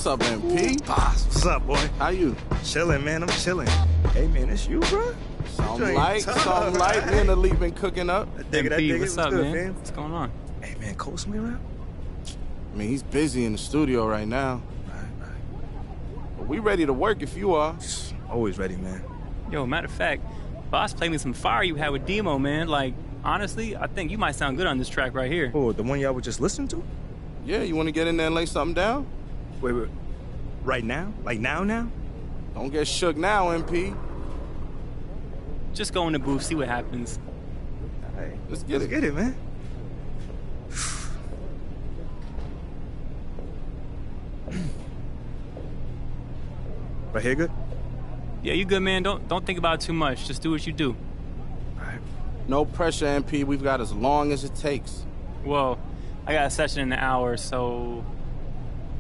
What's up, MP? Boss, what's up, boy? How you? Chilling, man. I'm chilling. Hey, man, it's you, bro? Something light. Me and Elite been cooking up. I dig it. What's up, good, man? What's going on? Hey, man, Cole's me around? I mean, he's busy in the studio right now. Right. But we ready to work if you are. Always ready, man. Yo, matter of fact, Boss played me some fire you had with Demo, man. Like, honestly, I think you might sound good on this track right here. Oh, the one y'all were just listening to? Yeah, you want to get in there and lay something down? Wait. Right now? Like now? Don't get shook now, MP. Just go in the booth, see what happens. All right, Let's get it, man. Right here, good? Yeah, you good, man. Don't think about it too much. Just do what you do. All right. No pressure, MP. We've got as long as it takes. Well, I got a session in an hour, so...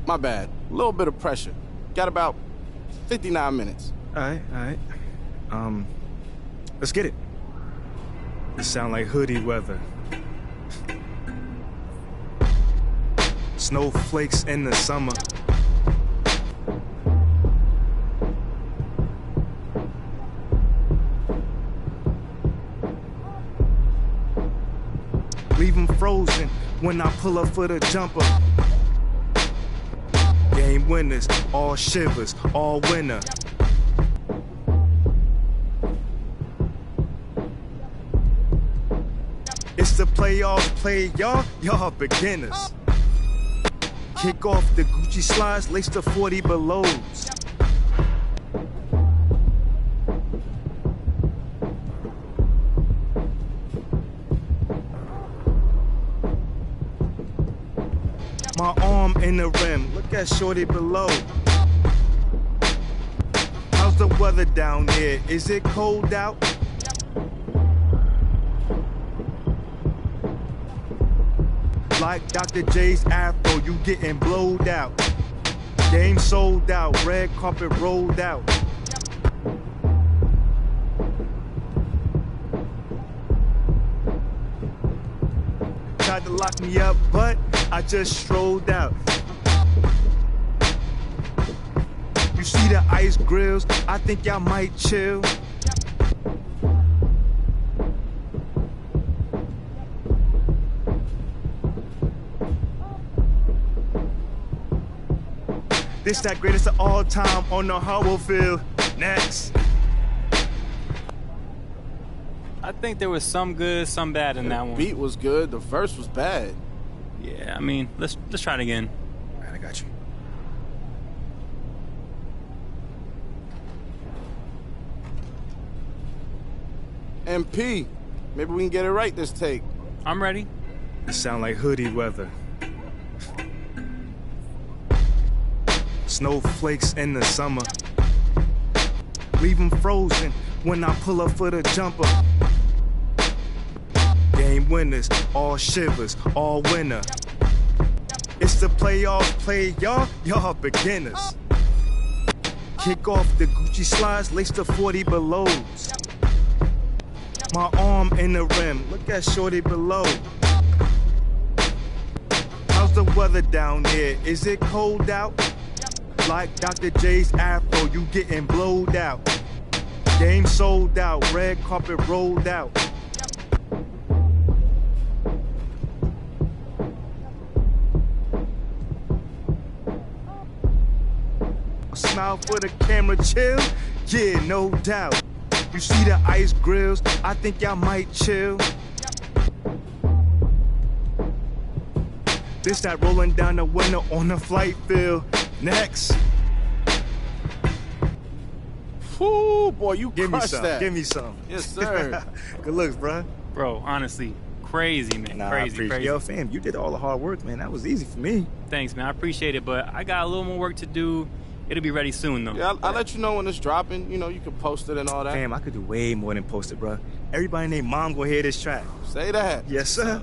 My bad. A little bit of pressure. Got about 59 minutes. All right. Let's get it. It sound like hoodie weather. Snowflakes in the summer. Leave 'em frozen when I pull up for the jumper. Game winners, all shivers, all winner. It's the playoffs, y'all beginners. Kick off the Gucci slides, lace the 40 belows. My arm in the rim, look at shorty below. How's the weather down here? Is it cold out? Like Dr. J's afro, you getting blowed out. Game sold out, red carpet rolled out. Tried to lock me up, but I just strolled out. You see the ice grills, I think y'all might chill. This that greatest of all time on the Howell field. Next. I think there was some good, some bad in that one. The beat was good. The verse was bad. Yeah, I mean, let's try it again. All right, I got you. MP, maybe we can get it right this take. I'm ready. It sound like hoodie weather. Snowflakes in the summer. Leave 'em frozen when I pull up for the jumper. Game winners, all shivers, all winner. It's the playoffs, y'all beginners. Kick off the Gucci slides, lace the 40 belows. My arm in the rim, look at shorty below. How's the weather down here? Is it cold out? Like Dr. J's afro, you getting blowed out. Game sold out, red carpet rolled out. Smile for the camera, chill? Yeah, no doubt. You see the ice grills, I think y'all might chill. This that rolling down the window on the flight field. Next. Whoo, boy, you Give me crushed some. that. Give me some. Yes, sir. Good looks, bruh. Bro, honestly, crazy, man. Nah, I crazy, appreciate crazy. Yo, fam, you did all the hard work, man. That was easy for me. Thanks, man. I appreciate it, but I got a little more work to do. It'll be ready soon, though. Yeah, I'll let you know when it's dropping. You know, you can post it and all that. Fam, I could do way more than post it, bruh. Everybody named Mom gonna hear this track. Say that. Yes, sir.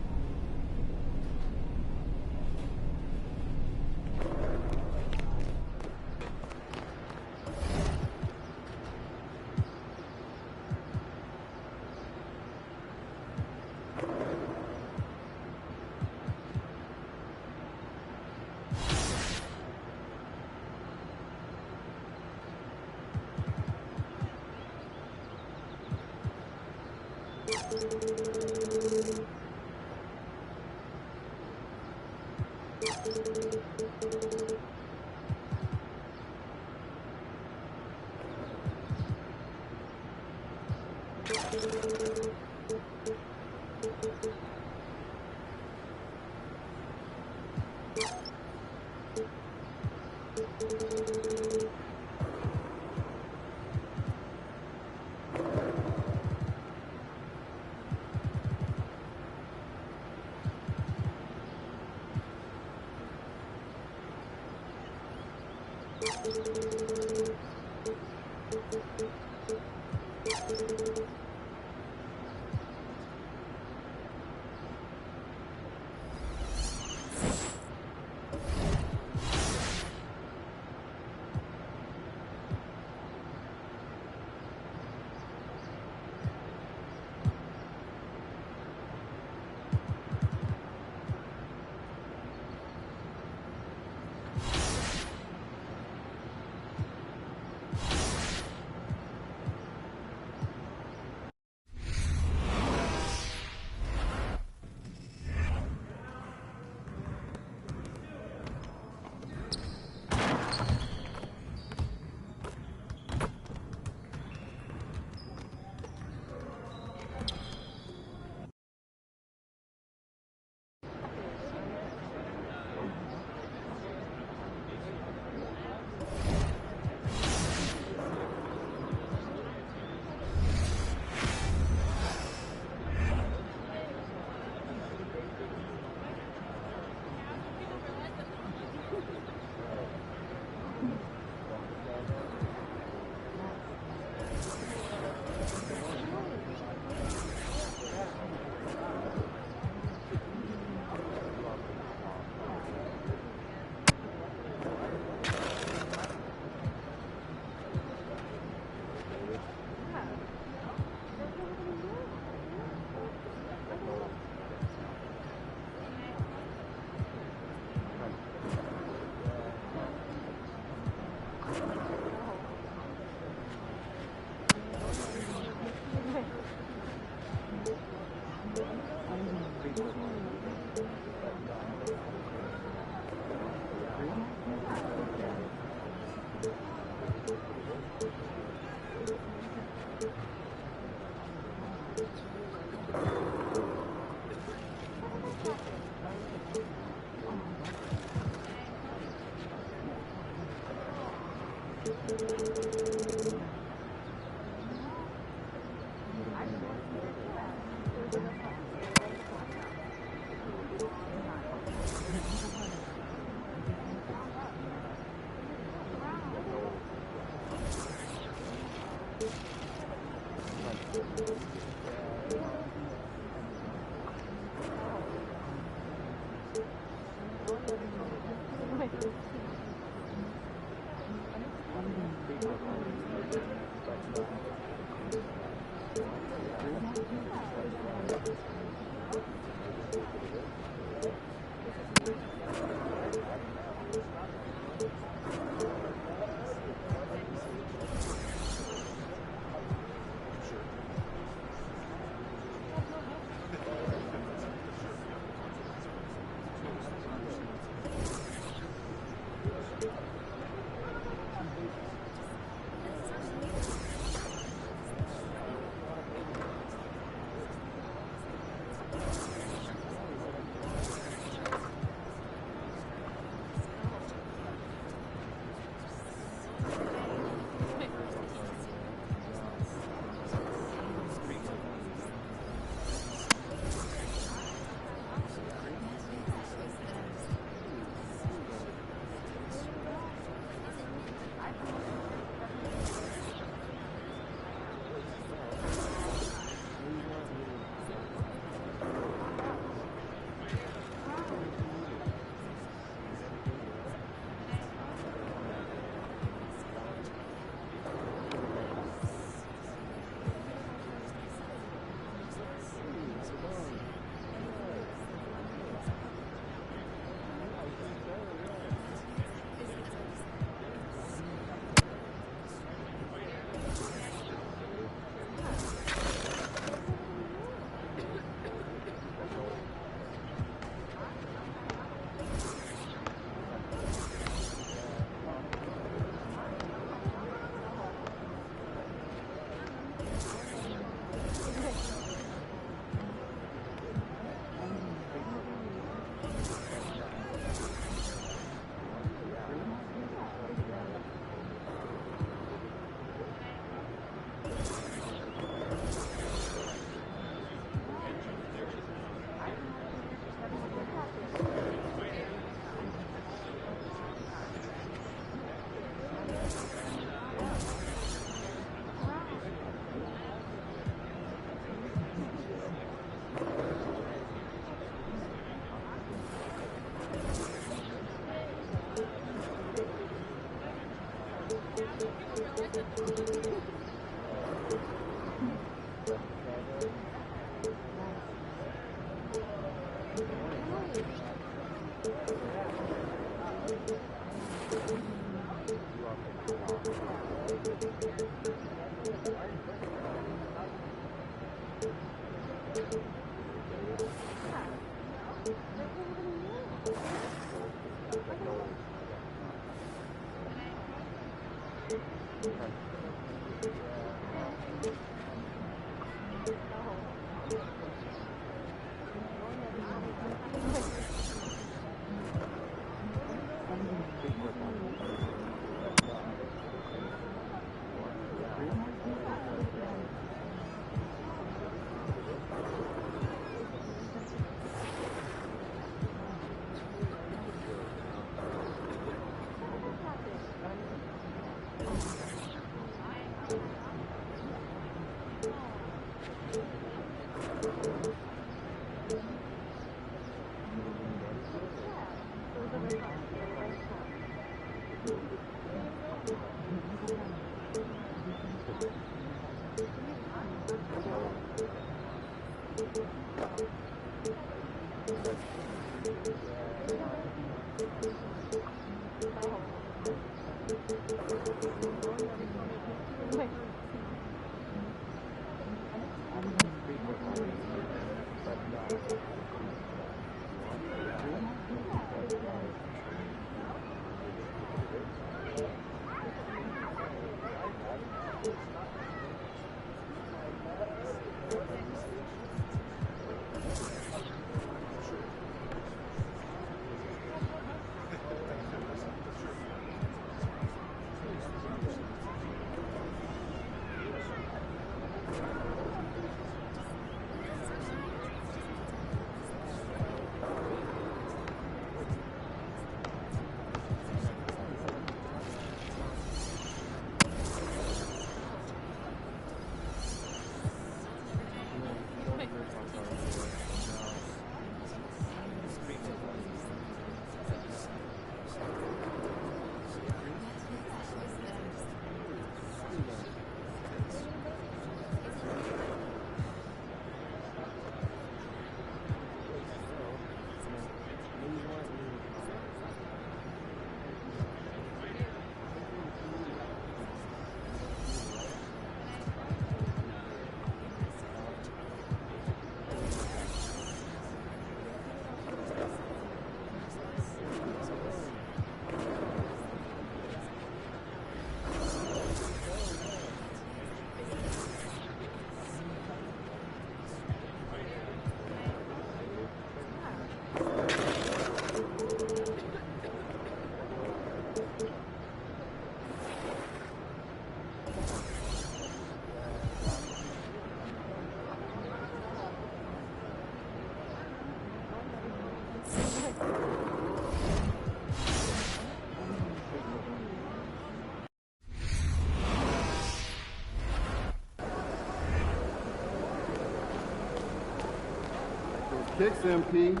Kicks, MP.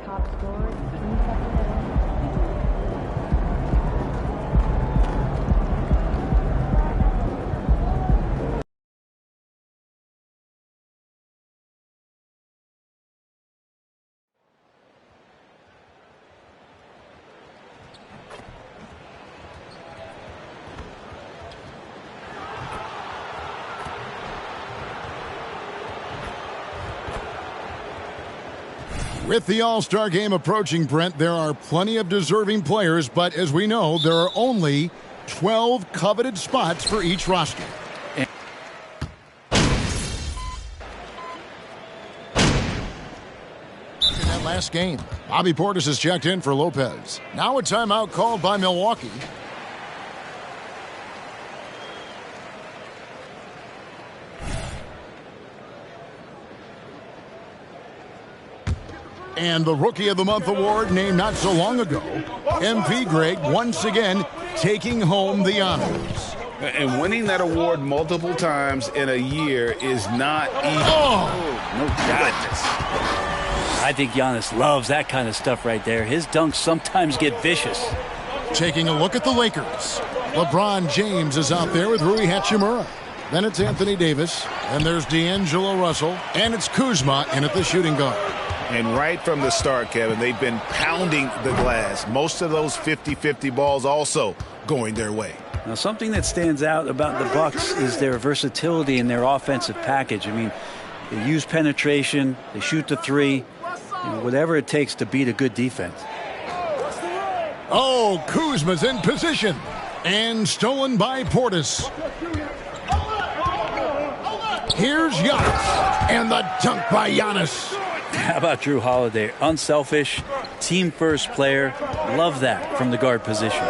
Top scorer. With the All-Star game approaching, Brent, there are plenty of deserving players, but as we know, there are only 12 coveted spots for each roster. In that last game, Bobby Portis has checked in for Lopez. Now a timeout called by Milwaukee. And the Rookie of the Month award named not so long ago, MP Greg once again taking home the honors. And winning that award multiple times in a year is not easy. Oh, no goodness. I think Giannis loves that kind of stuff right there. His dunks sometimes get vicious. Taking a look at the Lakers. LeBron James is out there with Rui Hachimura. Then it's Anthony Davis. Then there's D'Angelo Russell. And it's Kuzma in at the shooting guard. And right from the start, Kevin, they've been pounding the glass. Most of those 50-50 balls also going their way. Now, something that stands out about the Bucks is their versatility in their offensive package. I mean, they use penetration, they shoot the three, whatever it takes to beat a good defense. Oh, Kuzma's in position and stolen by Portis. Here's Giannis and the dunk by Giannis. How about Drew Holiday? Unselfish, team-first player. Love that from the guard position.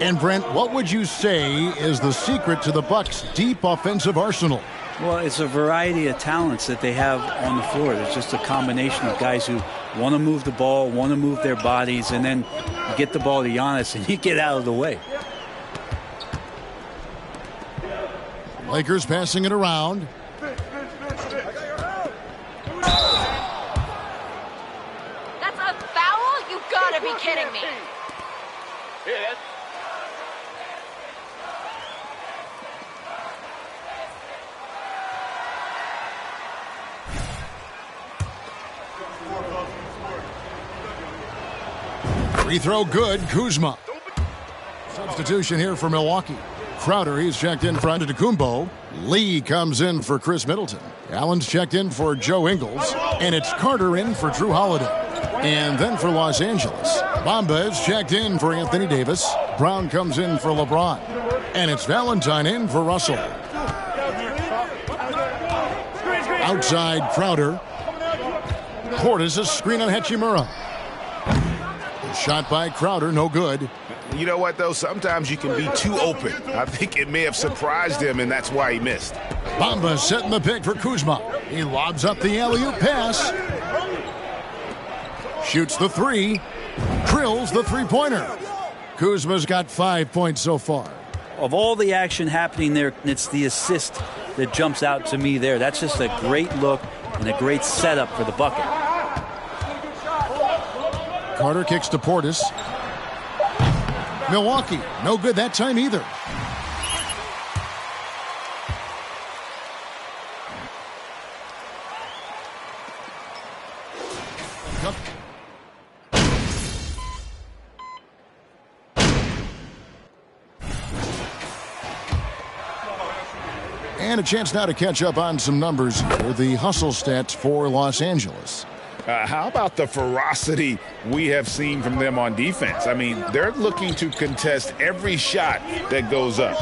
And Brent, what would you say is the secret to the Bucks' deep offensive arsenal? Well, it's a variety of talents that they have on the floor. It's just a combination of guys who want to move the ball, want to move their bodies, and then you get the ball to Giannis and you get out of the way. Lakers passing it around. That's a foul? You gotta be kidding me. Free throw good, Kuzma. Substitution here for Milwaukee. Crowder, he's checked in for Antetokounmpo. Lee comes in for Chris Middleton. Allen's checked in for Joe Ingles. And it's Carter in for Drew Holiday. And then for Los Angeles, Bamba is checked in for Anthony Davis. Brown comes in for LeBron. And it's Valentine in for Russell. Outside, Crowder. Portis a screen on Hachimura. Shot by Crowder, no good. You know what, though? Sometimes you can be too open. I think it may have surprised him, and that's why he missed. Bamba setting the pick for Kuzma. He lobs up the alley-oop pass. Shoots the three. Drills the three-pointer. Kuzma's got 5 points so far. Of all the action happening there, it's the assist that jumps out to me there. That's just a great look and a great setup for the bucket. Carter kicks to Portis. Milwaukee, no good that time either. And a chance now to catch up on some numbers for the hustle stats for Los Angeles. How about the ferocity we have seen from them on defense? I mean, they're looking to contest every shot that goes up.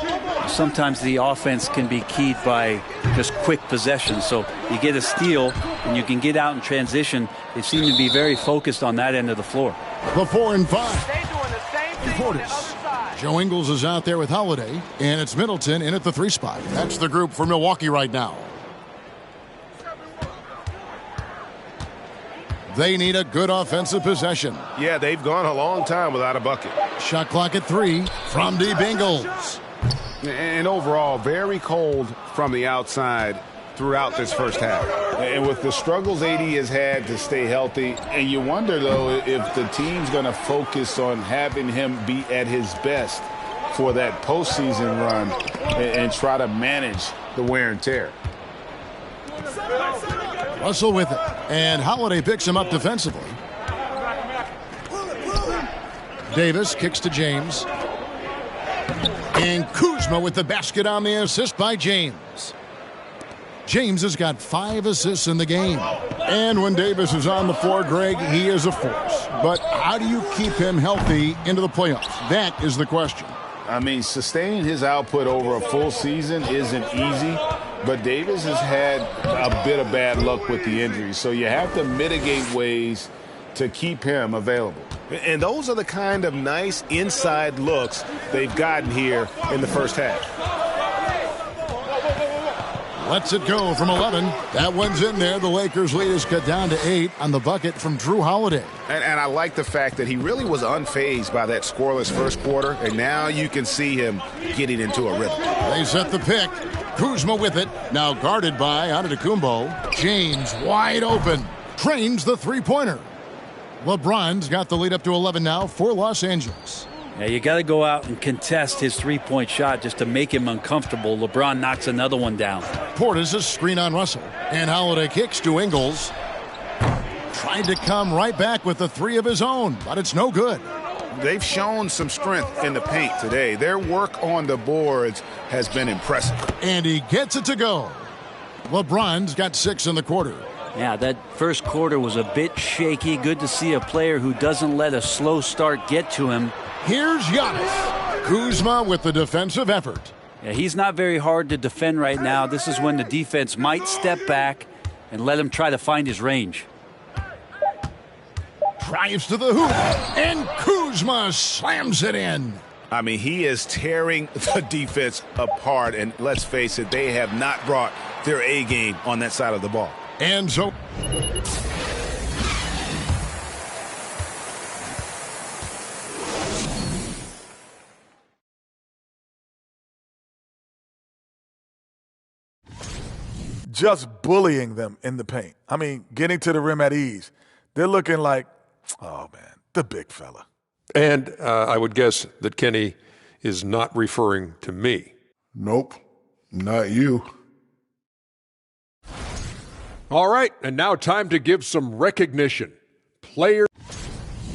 Sometimes the offense can be keyed by just quick possession. So you get a steal and you can get out in transition. They seem to be very focused on that end of the floor. The 4 and 5. Portis. Joe Ingles is out there with Holiday, and it's Middleton in at the 3 spot. That's the group for Milwaukee right now. They need a good offensive possession. Yeah, they've gone a long time without a bucket. Shot clock at 3 from Deep Ingles. And overall, very cold from the outside throughout this first half. And with the struggles AD has had to stay healthy, and you wonder, though, if the team's going to focus on having him be at his best for that postseason run and try to manage the wear and tear. Russell with it, and Holiday picks him up defensively. Davis kicks to James. And Kuzma with the basket on the assist by James. James has got 5 assists in the game. And when Davis is on the floor, Greg, he is a force. But how do you keep him healthy into the playoffs? That is the question. I mean, sustaining his output over a full season isn't easy, but Davis has had a bit of bad luck with the injuries. So you have to mitigate ways to keep him available. And those are the kind of nice inside looks they've gotten here in the first half. Lets it go from 11. That one's in there. The Lakers' lead is cut down to 8 on the bucket from Drew Holiday. And I like the fact that he really was unfazed by that scoreless first quarter, and now you can see him getting into a rhythm. They set the pick. Kuzma with it. Now guarded by Antetokounmpo. James wide open. Trains the three-pointer. LeBron's got the lead up to 11 now for Los Angeles. Yeah, you got to go out and contest his three-point shot just to make him uncomfortable. LeBron knocks another one down. Portis a screen on Russell. And Holiday kicks to Ingles. tried to come right back with the three of his own, but it's no good. They've shown some strength in the paint today. Their work on the boards has been impressive. And he gets it to go. LeBron's got 6 in the quarter. Yeah, that first quarter was a bit shaky. Good to see a player who doesn't let a slow start get to him. Here's Giannis. Kuzma with the defensive effort. Yeah, he's not very hard to defend right now. This is when the defense might step back and let him try to find his range. Drives to the hoop, and Kuzma slams it in. I mean, he is tearing the defense apart, and let's face it, they have not brought their A game on that side of the ball. And so just bullying them in the paint. I mean, getting to the rim at ease. They're looking like, oh, man, the big fella. And I would guess that Kenny is not referring to me. Nope, not you. All right, and now time to give some recognition. Player.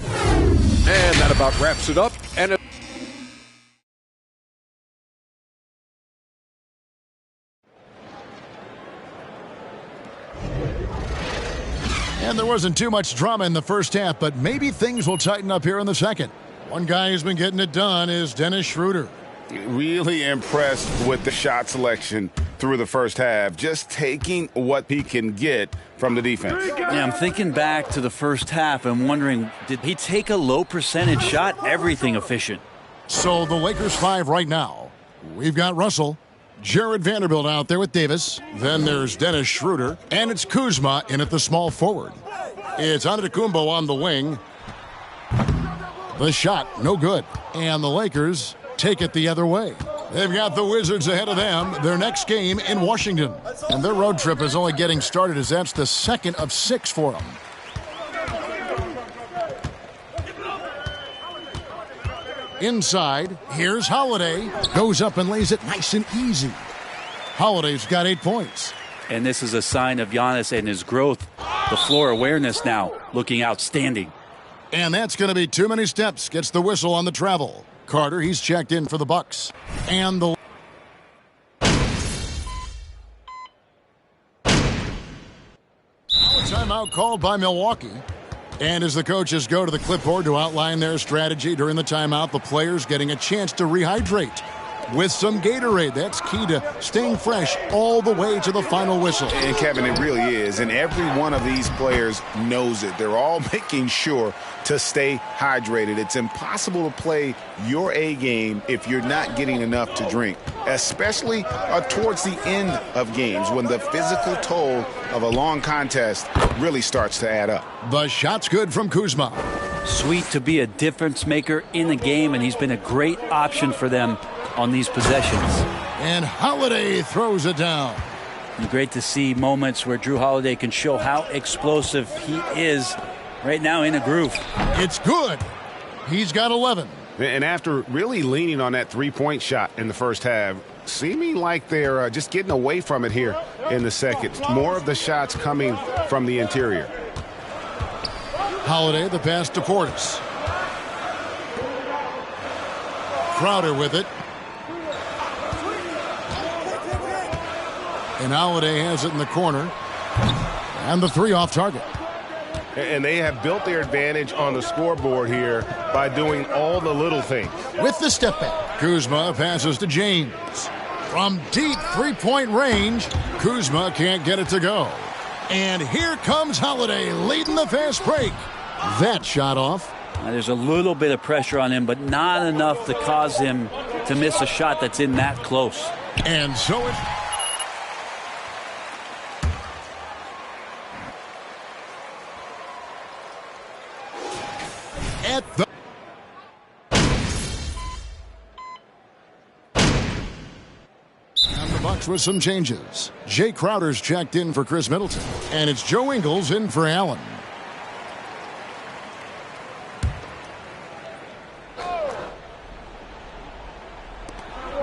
And that about wraps it up. And there wasn't too much drama in the first half, but maybe things will tighten up here in the second. One guy who's been getting it done is Dennis Schroeder. Really impressed with the shot selection through the first half, just taking what he can get from the defense. Yeah, I'm thinking back to the first half and wondering, did he take a low percentage shot? Everything efficient. So the Lakers 5 right now. We've got Russell, Jared Vanderbilt out there with Davis. Then there's Dennis Schroeder, and it's Kuzma in at the small forward. It's Antetokounmpo on the wing. The shot, no good. And the Lakers take it the other way. They've got the Wizards ahead of them, their next game in Washington. And their road trip is only getting started as that's the second of 6 for them. Inside, here's Holiday. Goes up and lays it nice and easy. Holiday's got 8 points. And this is a sign of Giannis and his growth. The floor awareness now looking outstanding. And that's going to be too many steps. Gets the whistle on the travel. Carter, he's checked in for the Bucks. And the timeout called by Milwaukee. And as the coaches go to the clipboard to outline their strategy during the timeout, the players getting a chance to rehydrate with some Gatorade. That's key to staying fresh all the way to the final whistle. And Kevin, it really is. And every one of these players knows it. They're all making sure to stay hydrated. It's impossible to play your A game if you're not getting enough to drink, especially towards the end of games when the physical toll of a long contest really starts to add up. The shot's good from Kuzma. Sweet to be a difference maker in the game, and he's been a great option for them on these possessions. And Holiday throws it down. And great to see moments where Drew Holiday can show how explosive he is right now in a groove. It's good. He's got 11. And after really leaning on that three-point shot in the first half, seeming like they're just getting away from it here in the second. More of the shots coming from the interior. Holiday, the pass to Portis. Crowder with it. And Holiday has it in the corner. And the three off target. And they have built their advantage on the scoreboard here by doing all the little things. With the step back, Kuzma passes to James. From deep three-point range, Kuzma can't get it to go. And here comes Holiday leading the fast break. That shot off. There's a little bit of pressure on him, but not enough to cause him to miss a shot that's in that close. And so it... At the... And the Bucks with some changes. Jay Crowder's checked in for Chris Middleton. And it's Joe Ingles in for Allen.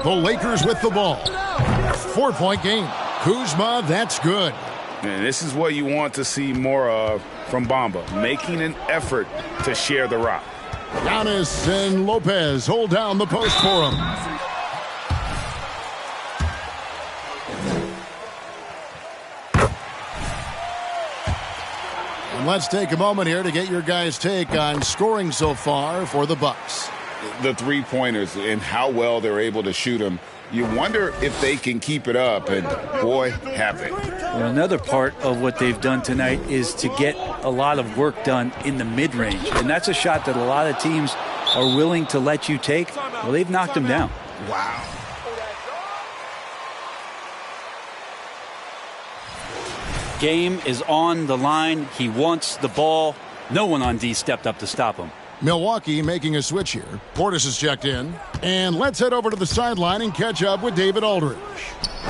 The Lakers with the ball. 4-point game. Kuzma, that's good. And this is what you want to see more of from Bamba, making an effort to share the rock. Giannis and Lopez hold down the post for him. And let's take a moment here to get your guys' take on scoring so far for the Bucks. The three-pointers and how well they're able to shoot them. You wonder if they can keep it up, and boy, have they. Well, another part of what they've done tonight is to get a lot of work done in the mid-range, and that's a shot that a lot of teams are willing to let you take. Well, they've knocked them down. Wow. Game is on the line. He wants the ball. No one on D stepped up to stop him. Milwaukee making a switch here. Portis is checked in. And let's head over to the sideline and catch up with David Aldridge.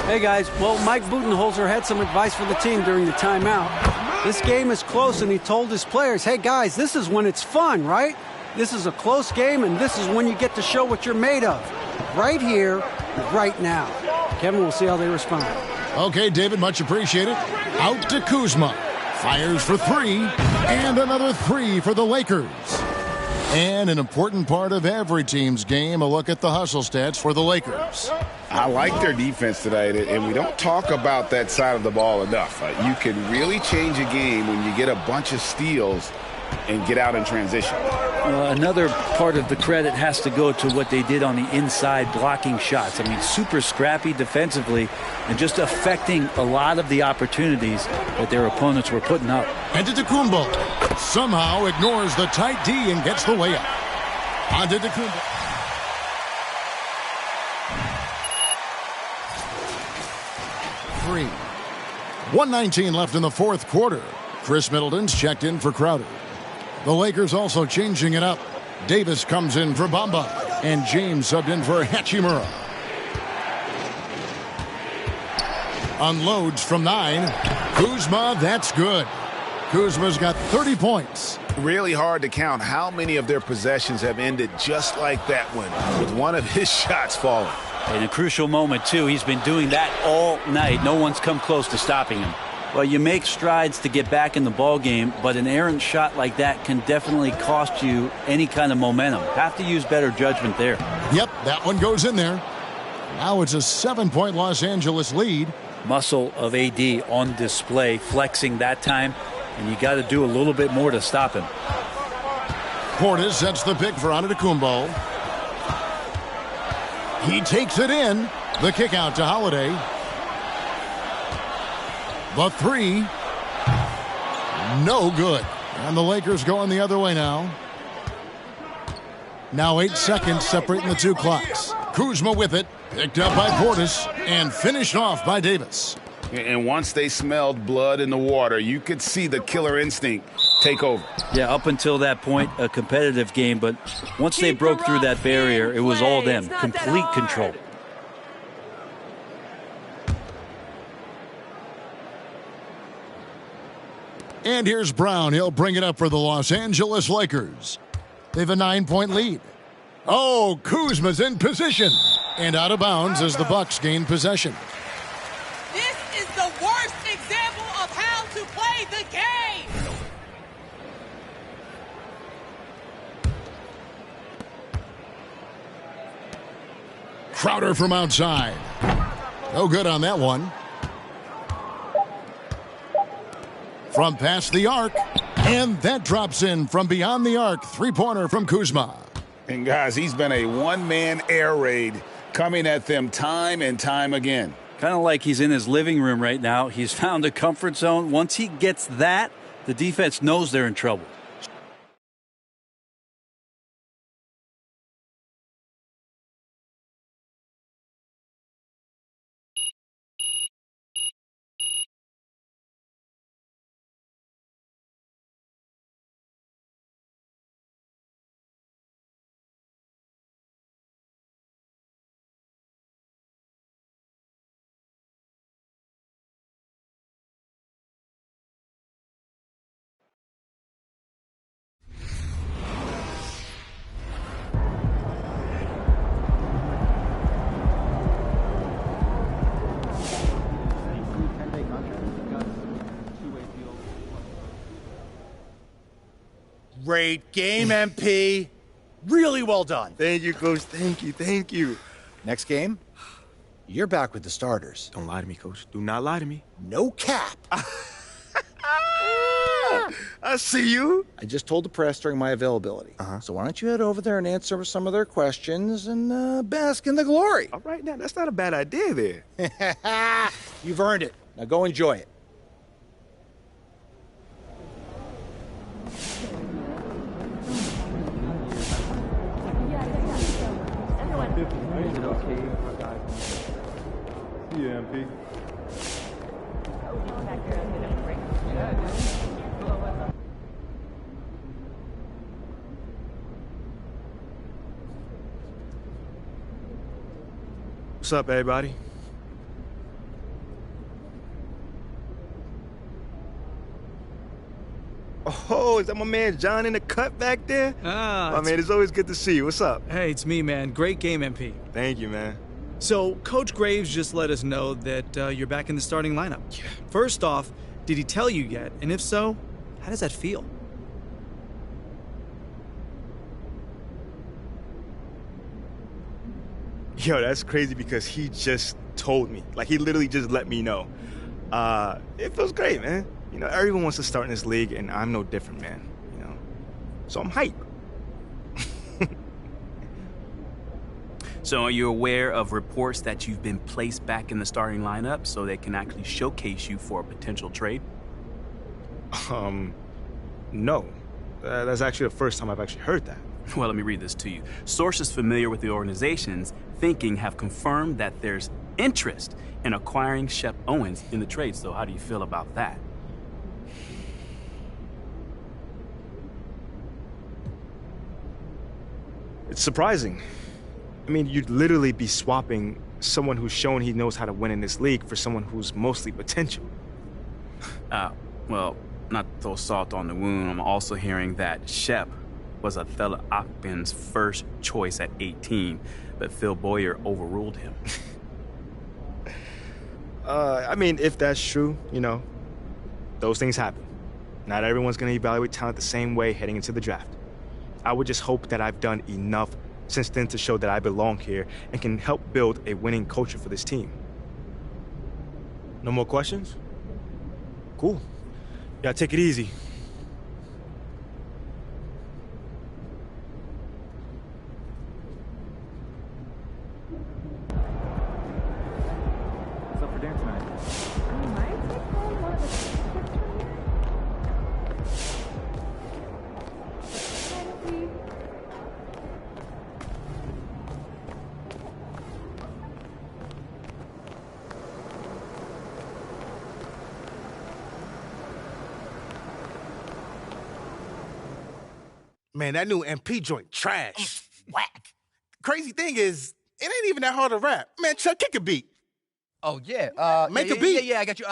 Hey, guys. Well, Mike Budenholzer had some advice for the team during the timeout. This game is close, and he told his players, hey, guys, this is when it's fun, right? This is a close game, and this is when you get to show what you're made of. Right here, right now. Kevin, we'll see how they respond. Okay, David, much appreciated. Out to Kuzma. Fires for three. And another three for the Lakers. And an important part of every team's game, a look at the hustle stats for the Lakers. I like their defense tonight, and we don't talk about that side of the ball enough. You can really change a game when you get a bunch of steals and get out in transition. Another part of the credit has to go to what they did on the inside blocking shots. I mean, super scrappy defensively and just affecting a lot of the opportunities that their opponents were putting up. Antetokounmpo somehow ignores the tight D and gets the layup. Antetokounmpo. Three. 1:19 left in the fourth quarter. Chris Middleton's checked in for Crowder. The Lakers also changing it up. Davis comes in for Bamba, and James subbed in for Hachimura. Unloads from 9. Kuzma, that's good. Kuzma's got 30 points. Really hard to count how many of their possessions have ended just like that one, with one of his shots falling. In a crucial moment, too, he's been doing that all night. No one's come close to stopping him. Well, you make strides to get back in the ball game, but an errant shot like that can definitely cost you any kind of momentum. Have to use better judgment there. Yep, that one goes in there. Now it's a 7-point Los Angeles lead. Muscle of AD on display, flexing that time, and you got to do a little bit more to stop him. Portis sets the pick for Antetokounmpo. He takes it in. The kick out to Holiday. The three. No good. And the Lakers going the other way now. Now 8 seconds separating the two clocks. Kuzma with it. Picked up by Portis and finished off by Davis. And once they smelled blood in the water, you could see the killer instinct take over. Yeah, up until that point, a competitive game. But once they broke through that barrier, it was all them. Complete control. And here's Brown. He'll bring it up for the Los Angeles Lakers. They have a 9-point lead. Oh, Kuzma's in position. And out of bounds as the Bucks gain possession. This is the worst example of how to play the game. Crowder from outside. No good on that one. From past the arc. And that drops in from beyond the arc. Three-pointer from Kuzma. And guys, he's been a one-man air raid coming at them time and time again. Kind of like he's in his living room right now. He's found a comfort zone. Once he gets that, the defense knows they're in trouble. Great game, MP. Really well done. Thank you, Coach. Thank you. Next game, you're back with the starters. Don't lie to me, Coach. Do not lie to me. No cap. I see you. I just told the press during my availability. So why don't you head over there and answer some of their questions and bask in the glory? All right, now, that's not a bad idea there. You've earned it. Now go enjoy it. Yeah, MP. What's up, everybody? Oh, is that my man John in the cut back there? My man, it's always good to see you. What's up? Hey, it's me, man. Great game, MP. Thank you, man. So, Coach Graves just let us know that you're back in the starting lineup. Yeah. First off, did he tell you yet? And if so, how does that feel? Yo, that's crazy because he just told me. Like, he literally just let me know. It feels great, man. You know, everyone wants to start in this league, and I'm no different, man. You know, so I'm hyped. So are you aware of reports that you've been placed back in the starting lineup so they can actually showcase you for a potential trade? No. That's actually the first time I've actually heard that. Well, let me read this to you. Sources familiar with the organization's thinking have confirmed that there's interest in acquiring Shep Owens in the trade. So how do you feel about that? It's surprising. I mean, you'd literally be swapping someone who's shown he knows how to win in this league for someone who's mostly potential. Well, not to throw salt on the wound, I'm also hearing that Shep was Othello Akpin's first choice at 18, but Phil Boyer overruled him. I mean, if that's true, you know, those things happen. Not everyone's going to evaluate talent the same way heading into the draft. I would just hope that I've done enough since then to show that I belong here and can help build a winning culture for this team. No more questions? Cool. Yeah, take it easy. What's up for dinner tonight? Man, that new MP joint trash. Whack. Crazy thing is, it ain't even that hard to rap. Man, Chuck, kick a beat. Oh, yeah. Make a beat. Yeah, I got you.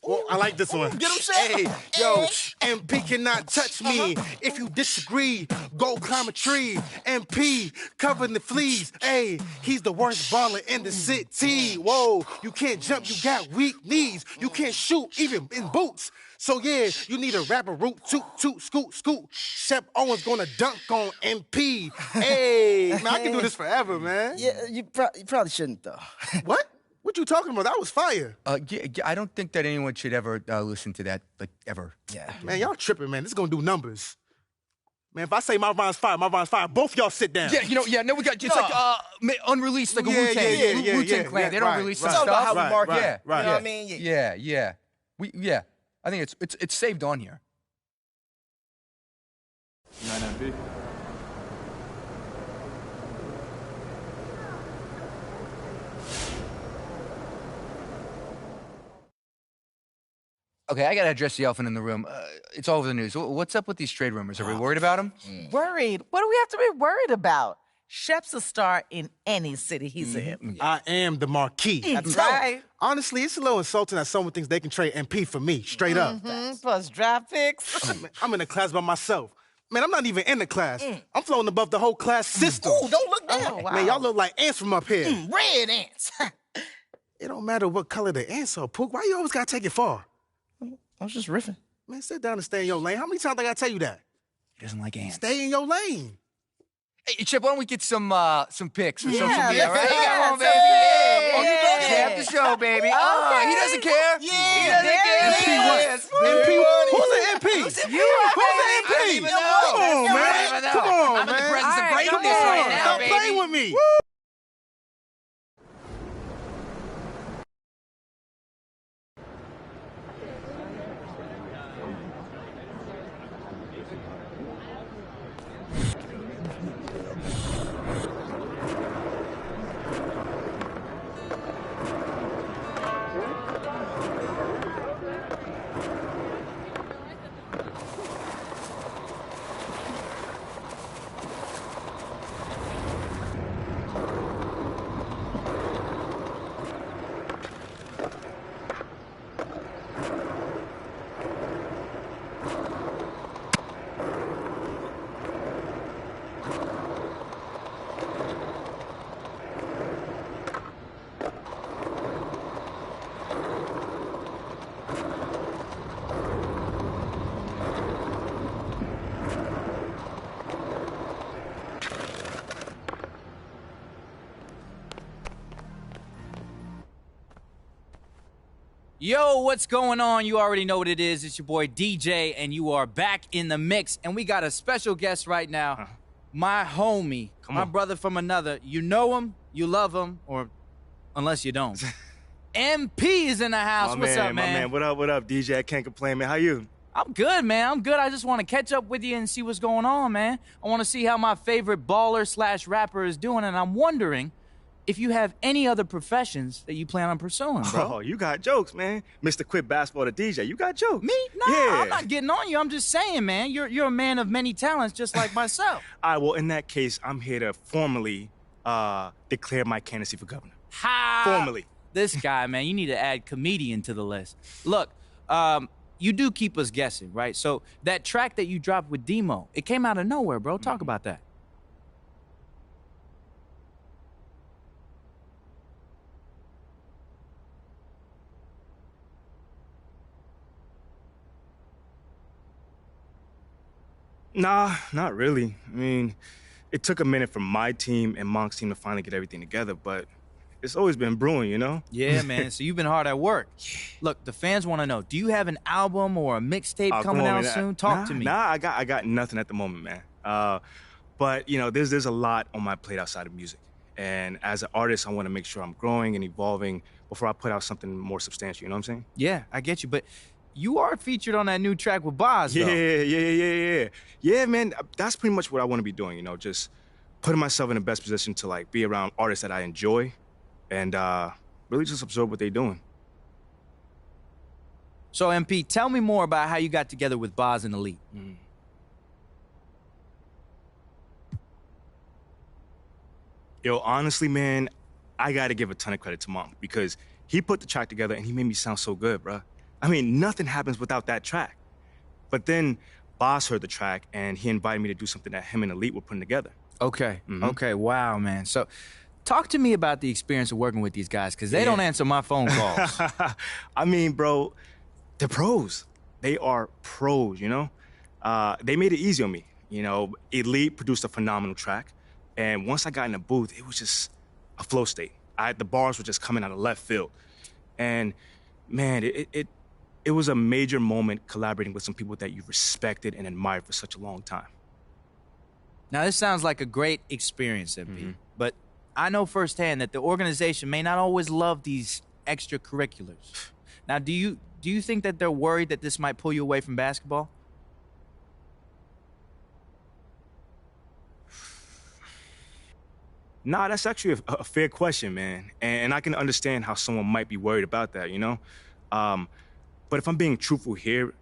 Well, I like this one. Get him set. Hey, yo, MP cannot touch me. If you disagree, go climb a tree. MP covering the fleas. Hey, he's the worst baller in the city. Whoa, you can't jump, you got weak knees. You can't shoot even in boots. So yeah, you need a rapper root, toot, scoot. Shep Owens gonna dunk on MP. Hey, man, I can do this forever, man. Yeah, you probably shouldn't, though. What? What you talking about? That was fire. Yeah, I don't think that anyone should ever listen to that, like, ever. Yeah. Man, y'all tripping, man. This is gonna do numbers. Man, if I say my rhyme's fire, both y'all sit down. Yeah, no, we got, it's like, unreleased, like a Wu-Tang. Wu-Tang Clan, they don't release some stuff. How we mark right. You know what I mean? Yeah. I think it's saved on here. 9 Okay, I gotta address the elephant in the room. It's all over the news. What's up with these trade rumors? Are we worried about them? Worried? What do we have to be worried about? Shep's a star in any city he's in. I am the marquee. That's right. Honestly, it's a little insulting that someone thinks they can trade MP for me, straight up. Plus draft picks. I'm in a class by myself. Man, I'm not even in the class. I'm floating above the whole class system. Ooh, don't look down. Oh, wow. Man, y'all look like ants from up here. Red ants. It don't matter what color the ants are, Pook. Why you always gotta take it far? I was just riffing. Man, sit down and stay in your lane. How many times I gotta tell you that? He doesn't like ants. Stay in your lane. Hey, Chip, why don't we get some pics for social Yeah, media, all right? let's Come on, see baby. that. Oh, you Yeah. Snap the show, baby. Okay. Oh, he doesn't care. Yeah, He doesn't there care. it Yes. is. MP? Who's the MP? You. Who's the I MP? don't even know. Come on, I don't man. even know. Come on, I'm in the man. presence of All right, greatness come right on. now, Stop baby. playing with me. Yo, what's going on? You already know what it is. It's your boy DJ, and you are back in the mix. And we got a special guest right now, my homie, my brother from another. You know him, you love him, or unless you don't. MP is in the house. What's up, man? My man, what up, DJ? I can't complain, man. How you? I'm good, man. I'm good. I just want to catch up with you and see what's going on, man. I want to see how my favorite baller/rapper is doing, and I'm wondering if you have any other professions that you plan on pursuing, bro. Oh, you got jokes, man. Mr. Quit Basketball to DJ, you got jokes. Me? Nah, Yeah. I'm not getting on you. I'm just saying, man. You're a man of many talents, just like myself. All right, well, in that case, I'm here to formally declare my candidacy for governor. How? Formally. This guy, man, you need to add comedian to the list. Look, you do keep us guessing, right? So that track that you dropped with Demo, it came out of nowhere, bro. Talk about that. Nah, not really. I mean, it took a minute for my team and Monk's team to finally get everything together, but it's always been brewing, you know? Yeah, man. So you've been hard at work. Look, the fans want to know, do you have an album or a mixtape coming out soon? Talk to me. Nah, I got nothing at the moment, man. But, you know, there's a lot on my plate outside of music. And as an artist, I want to make sure I'm growing and evolving before I put out something more substantial, you know what I'm saying? Yeah, I get you. But you are featured on that new track with Boz, though. Yeah. Yeah, man, that's pretty much what I want to be doing, you know, just putting myself in the best position to, like, be around artists that I enjoy and really just absorb what they're doing. So, MP, tell me more about how you got together with Boz and Elite. Yo, honestly, man, I got to give a ton of credit to Monk because he put the track together and he made me sound so good, bruh. I mean, nothing happens without that track. But then Boz heard the track and he invited me to do something that him and Elite were putting together. Okay. Okay. Wow, man. So talk to me about the experience of working with these guys, because they don't answer my phone calls. I mean, bro, they're pros. They are pros, you know? They made it easy on me. You know, Elite produced a phenomenal track. And once I got in the booth, it was just a flow state. The bars were just coming out of left field. And man, it was a major moment collaborating with some people that you respected and admired for such a long time. Now, this sounds like a great experience, MP, but I know firsthand that the organization may not always love these extracurriculars. Now, do you think that they're worried that this might pull you away from basketball? Nah, that's actually a fair question, man. And I can understand how someone might be worried about that, you know? But if I'm being truthful here,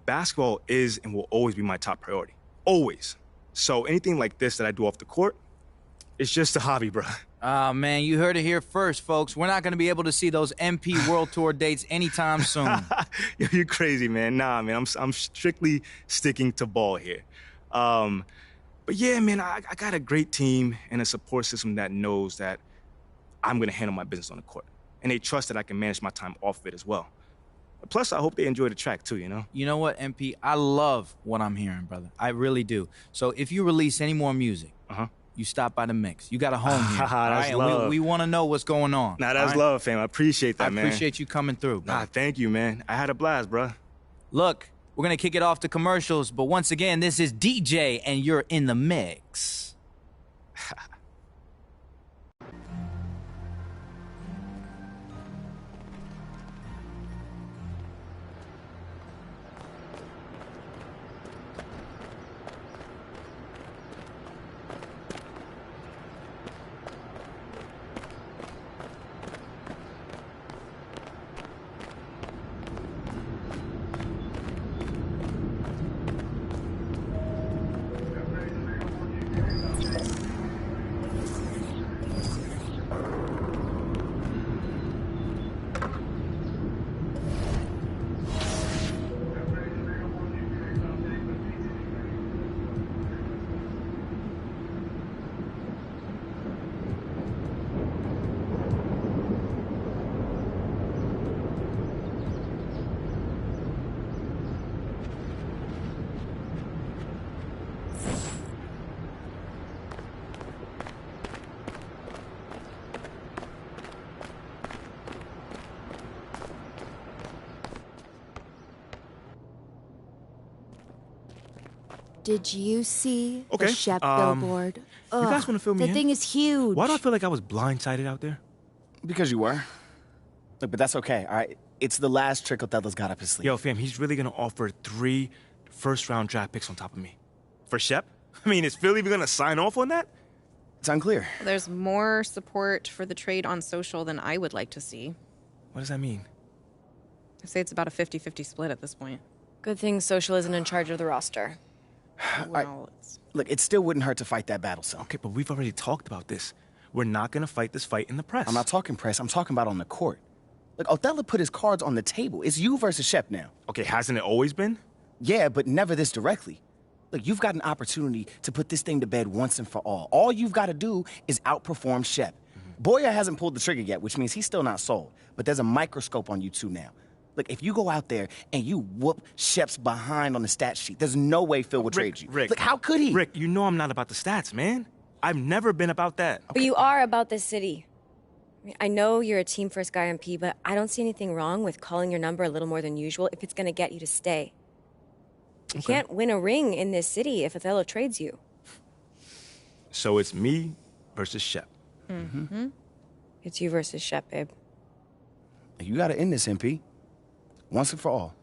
basketball is and will always be my top priority. Always. So anything like this that I do off the court, it's just a hobby, bro. Man, you heard it here first, folks. We're not going to be able to see those MP World Tour dates anytime soon. You're crazy, man. Nah, man, I'm strictly sticking to ball here. But yeah, man, I got a great team and a support system that knows that I'm going to handle my business on the court. And they trust that I can manage my time off of it as well. plus, I hope they enjoy the track too, you know? You know what, MP? I love what I'm hearing, brother. I really do. So if you release any more music, you stop by the mix. You got a home here. That's all right? love. And we want to know what's going on. Nah, that's all right? love, fam. I appreciate that, man. I appreciate you coming through, bro. Nah, thank you, man. I had a blast, bro. Look, we're going to kick it off to commercials, but once again, this is DJ, and you're in the mix. Did you see Okay, the Shep billboard? You guys want to fill me The in? thing is huge. Why do I feel like I was blindsided out there? Because you were. Look, but that's okay, all right? It's the last trick Othello's got up his sleeve. Yo, fam, he's really going to offer 3 first-round draft picks on top of me. For Shep? I mean, is Philly even going to sign off on that? It's unclear. There's more support for the trade on social than I would like to see. What does that mean? I'd say it's about a 50-50 split at this point. Good thing social isn't in charge of the roster. Well, Look, it still wouldn't hurt to fight that battle, son. Okay, but we've already talked about this. We're not going to fight this fight in the press. I'm not talking press. I'm talking about on the court. Look, Othello put his cards on the table. It's you versus Shep now. Okay, hasn't it always been? Yeah, but never this directly. Look, you've got an opportunity to put this thing to bed once and for all. All you've got to do is outperform Shep. Boyer hasn't pulled the trigger yet, which means he's still not sold. But there's a microscope on you two now. Look, if you go out there and you whoop Shep's behind on the stat sheet, there's no way Phil would trade you. Rick, look, how could he? Rick, you know I'm not about the stats, man. I've never been about that. But you are about this city. I know you're a team-first guy, MP, but I don't see anything wrong with calling your number a little more than usual if it's going to get you to stay. You can't win a ring in this city if Othello trades you. So it's me versus Shep. Mm-hmm. It's you versus Shep, babe. You got to end this, MP. Once and for all.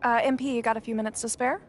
MP, you got a few minutes to spare?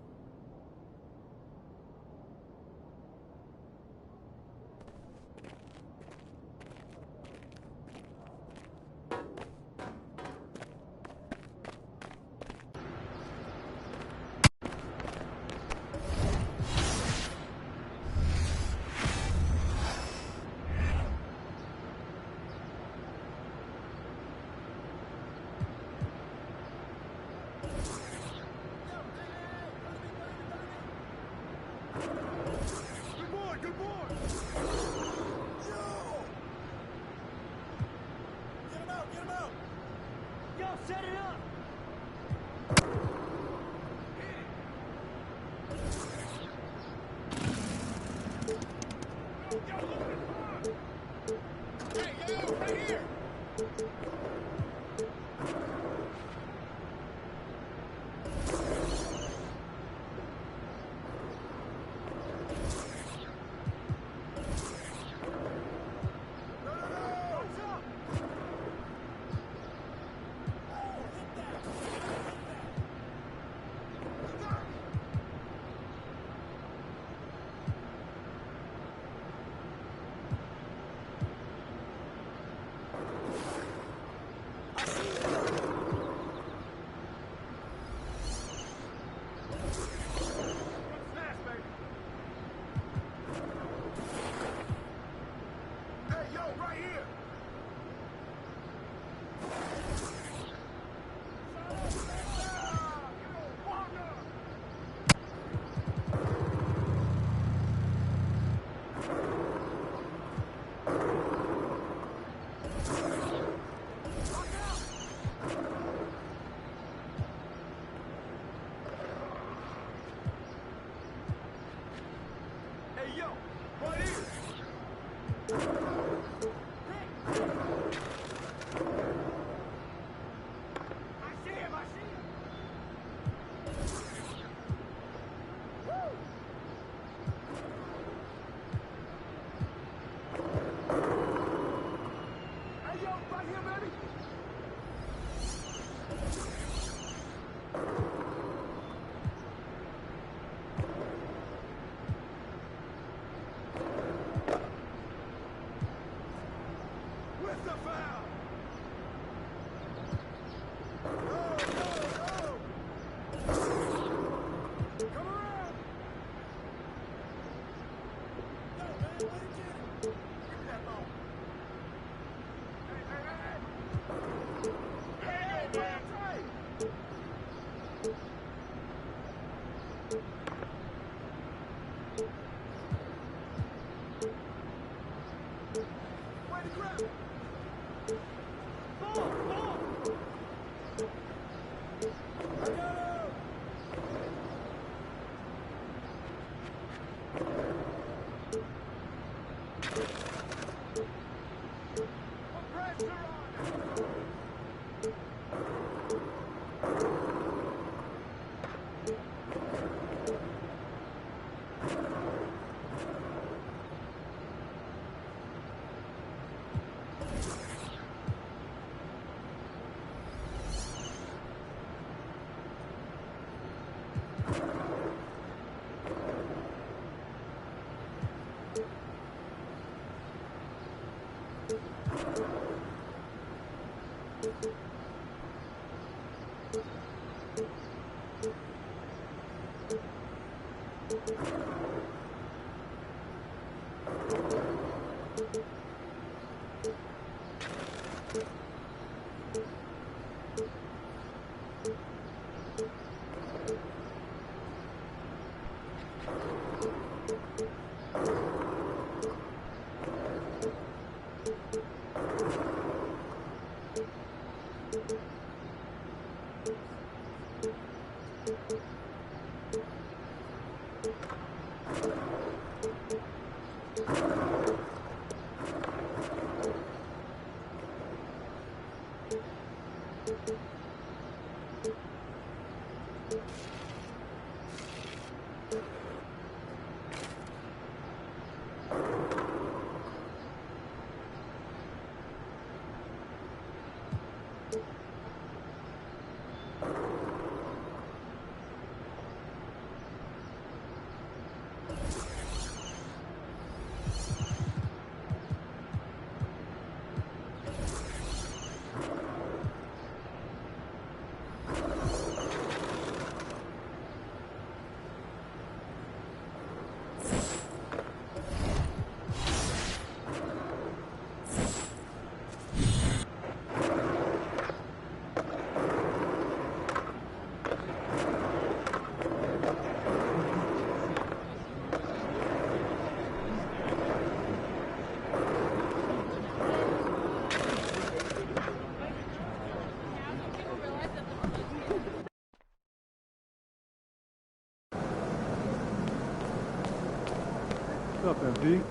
What's up, MD?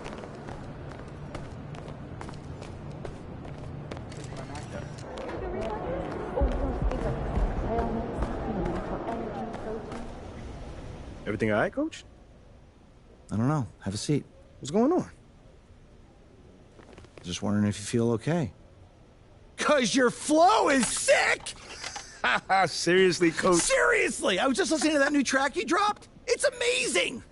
Everything all right, Coach? I don't know. Have a seat. What's going on? Just wondering if you feel okay. 'Cause your flow is sick! Seriously, Coach? Seriously! I was just listening to that new track you dropped. It's amazing!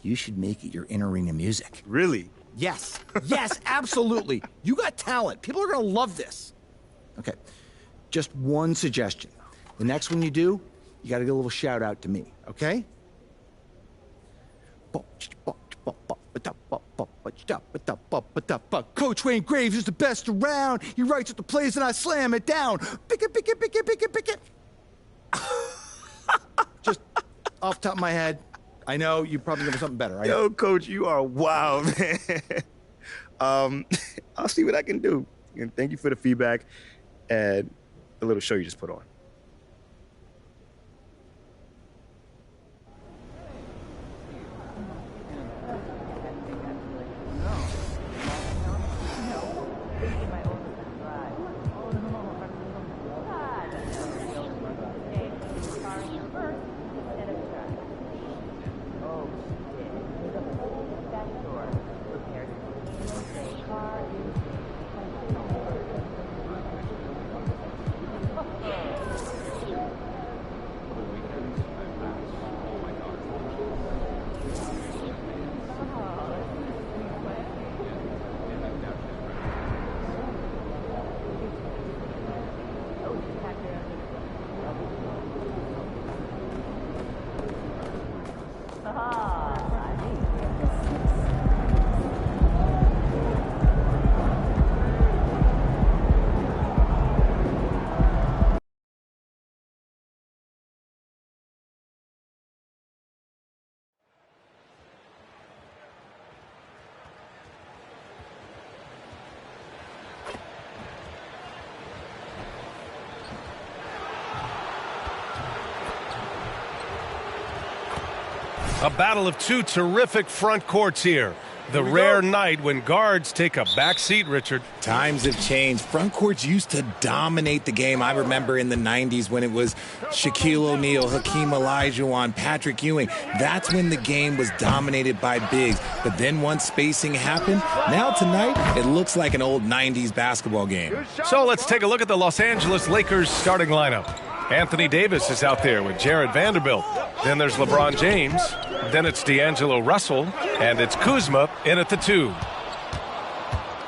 You should make it your in-arena music. Really? Yes. Yes, absolutely. You got talent. People are gonna love this. Okay. Just one suggestion. The next one you do, you gotta give a little shout out to me, okay? Coach Wayne Graves is the best around. He writes up the plays and I slam it down. Pick it, pick it, pick it, pick it, pick it. Just off the top of my head, I know you probably know something better. Right? Yo, Coach, you are wild, man. I'll see what I can do. And thank you for the feedback and the little show you just put on. A battle of two terrific front courts here. The rare night when guards take a back seat, Richard. Times have changed. Front courts used to dominate the game. I remember in the 90s when it was Shaquille O'Neal, Hakeem Olajuwon, Patrick Ewing. That's when the game was dominated by bigs. But then once spacing happened, now tonight it looks like an old 90s basketball game. So let's take a look at the Los Angeles Lakers starting lineup. Anthony Davis is out there with Jared Vanderbilt. Then there's LeBron James. Then it's D'Angelo Russell. And it's Kuzma in at the 2.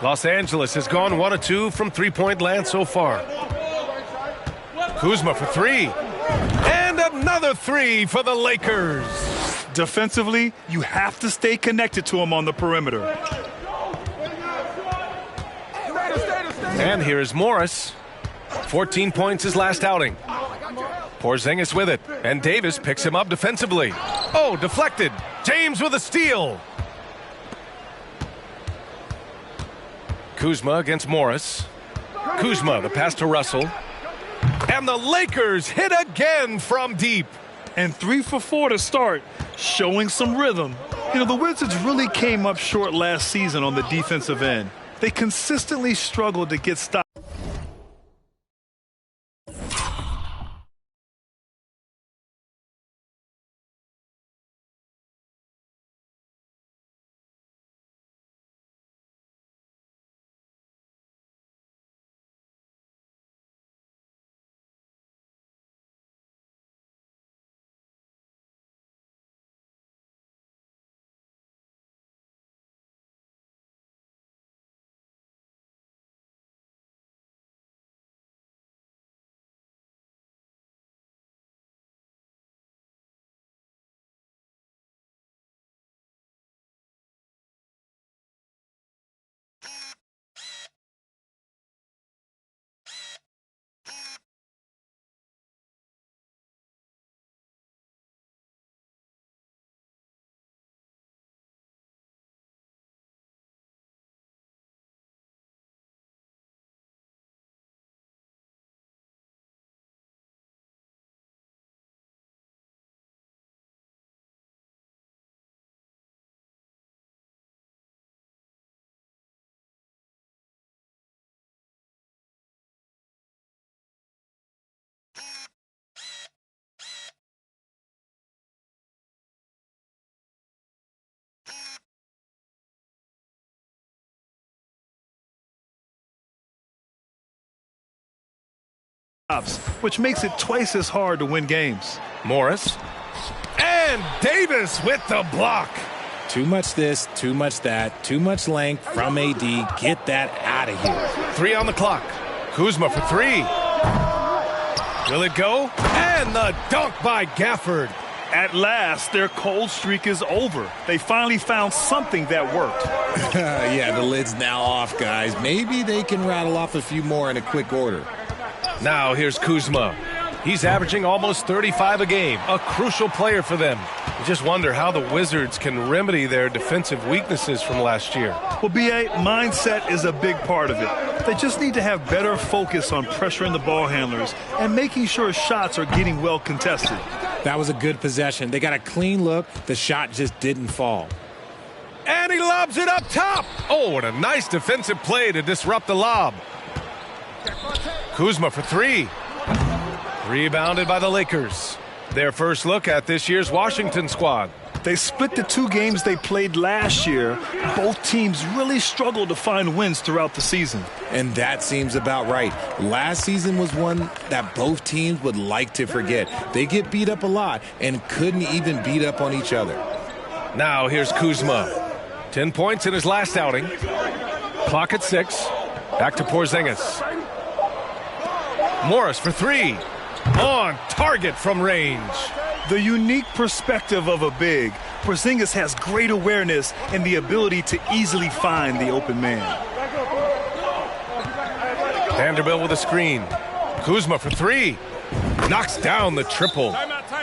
Los Angeles has gone 1 of 2 from three-point land so far. Kuzma for 3. And another 3 for the Lakers. Defensively, you have to stay connected to him on the perimeter. And here is Morris. 14 points his last outing. Porzingis with it, and Davis picks him up defensively. Oh, deflected. James with a steal. Kuzma against Morris. Kuzma, the pass to Russell. And the Lakers hit again from deep. And 3 for 4 to start, showing some rhythm. You know, the Wizards really came up short last season on the defensive end. They consistently struggled to get stopped. Which makes it twice as hard to win games. Morris. And Davis with the block. Too much this, too much that, too much length from AD. Get that out of here. 3 on the clock. Kuzma for 3. Will it go? And the dunk by Gafford. At last, their cold streak is over. They finally found something that worked. Yeah, the lid's now off, guys. Maybe they can rattle off a few more in a quick order. Now here's Kuzma. He's averaging almost 35 a game, a crucial player for them. You just wonder how the Wizards can remedy their defensive weaknesses from last year. Well, B.A., mindset is a big part of it. They just need to have better focus on pressuring the ball handlers and making sure shots are getting well contested. That was a good possession. They got a clean look. The shot just didn't fall. And he lobs it up top. Oh, and a nice defensive play to disrupt the lob. Kuzma for 3. Rebounded by the Lakers. Their first look at this year's Washington squad. They split the 2 games they played last year. Both teams really struggled to find wins throughout the season. And that seems about right. Last season was one that both teams would like to forget. They get beat up a lot and couldn't even beat up on each other. Now here's Kuzma. 10 points in his last outing. Clock at 6. Back to Porzingis. Morris for 3. On target from range. The unique perspective of a big. Porzingis has great awareness and the ability to easily find the open man. Vanderbilt with a screen. Kuzma for 3. Knocks down the triple.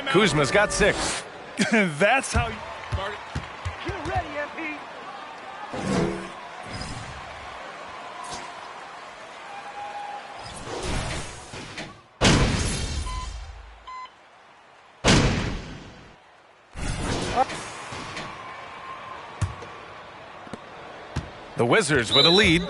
Kuzma's got 6. That's how you... Get ready, MP. The Wizards with a lead.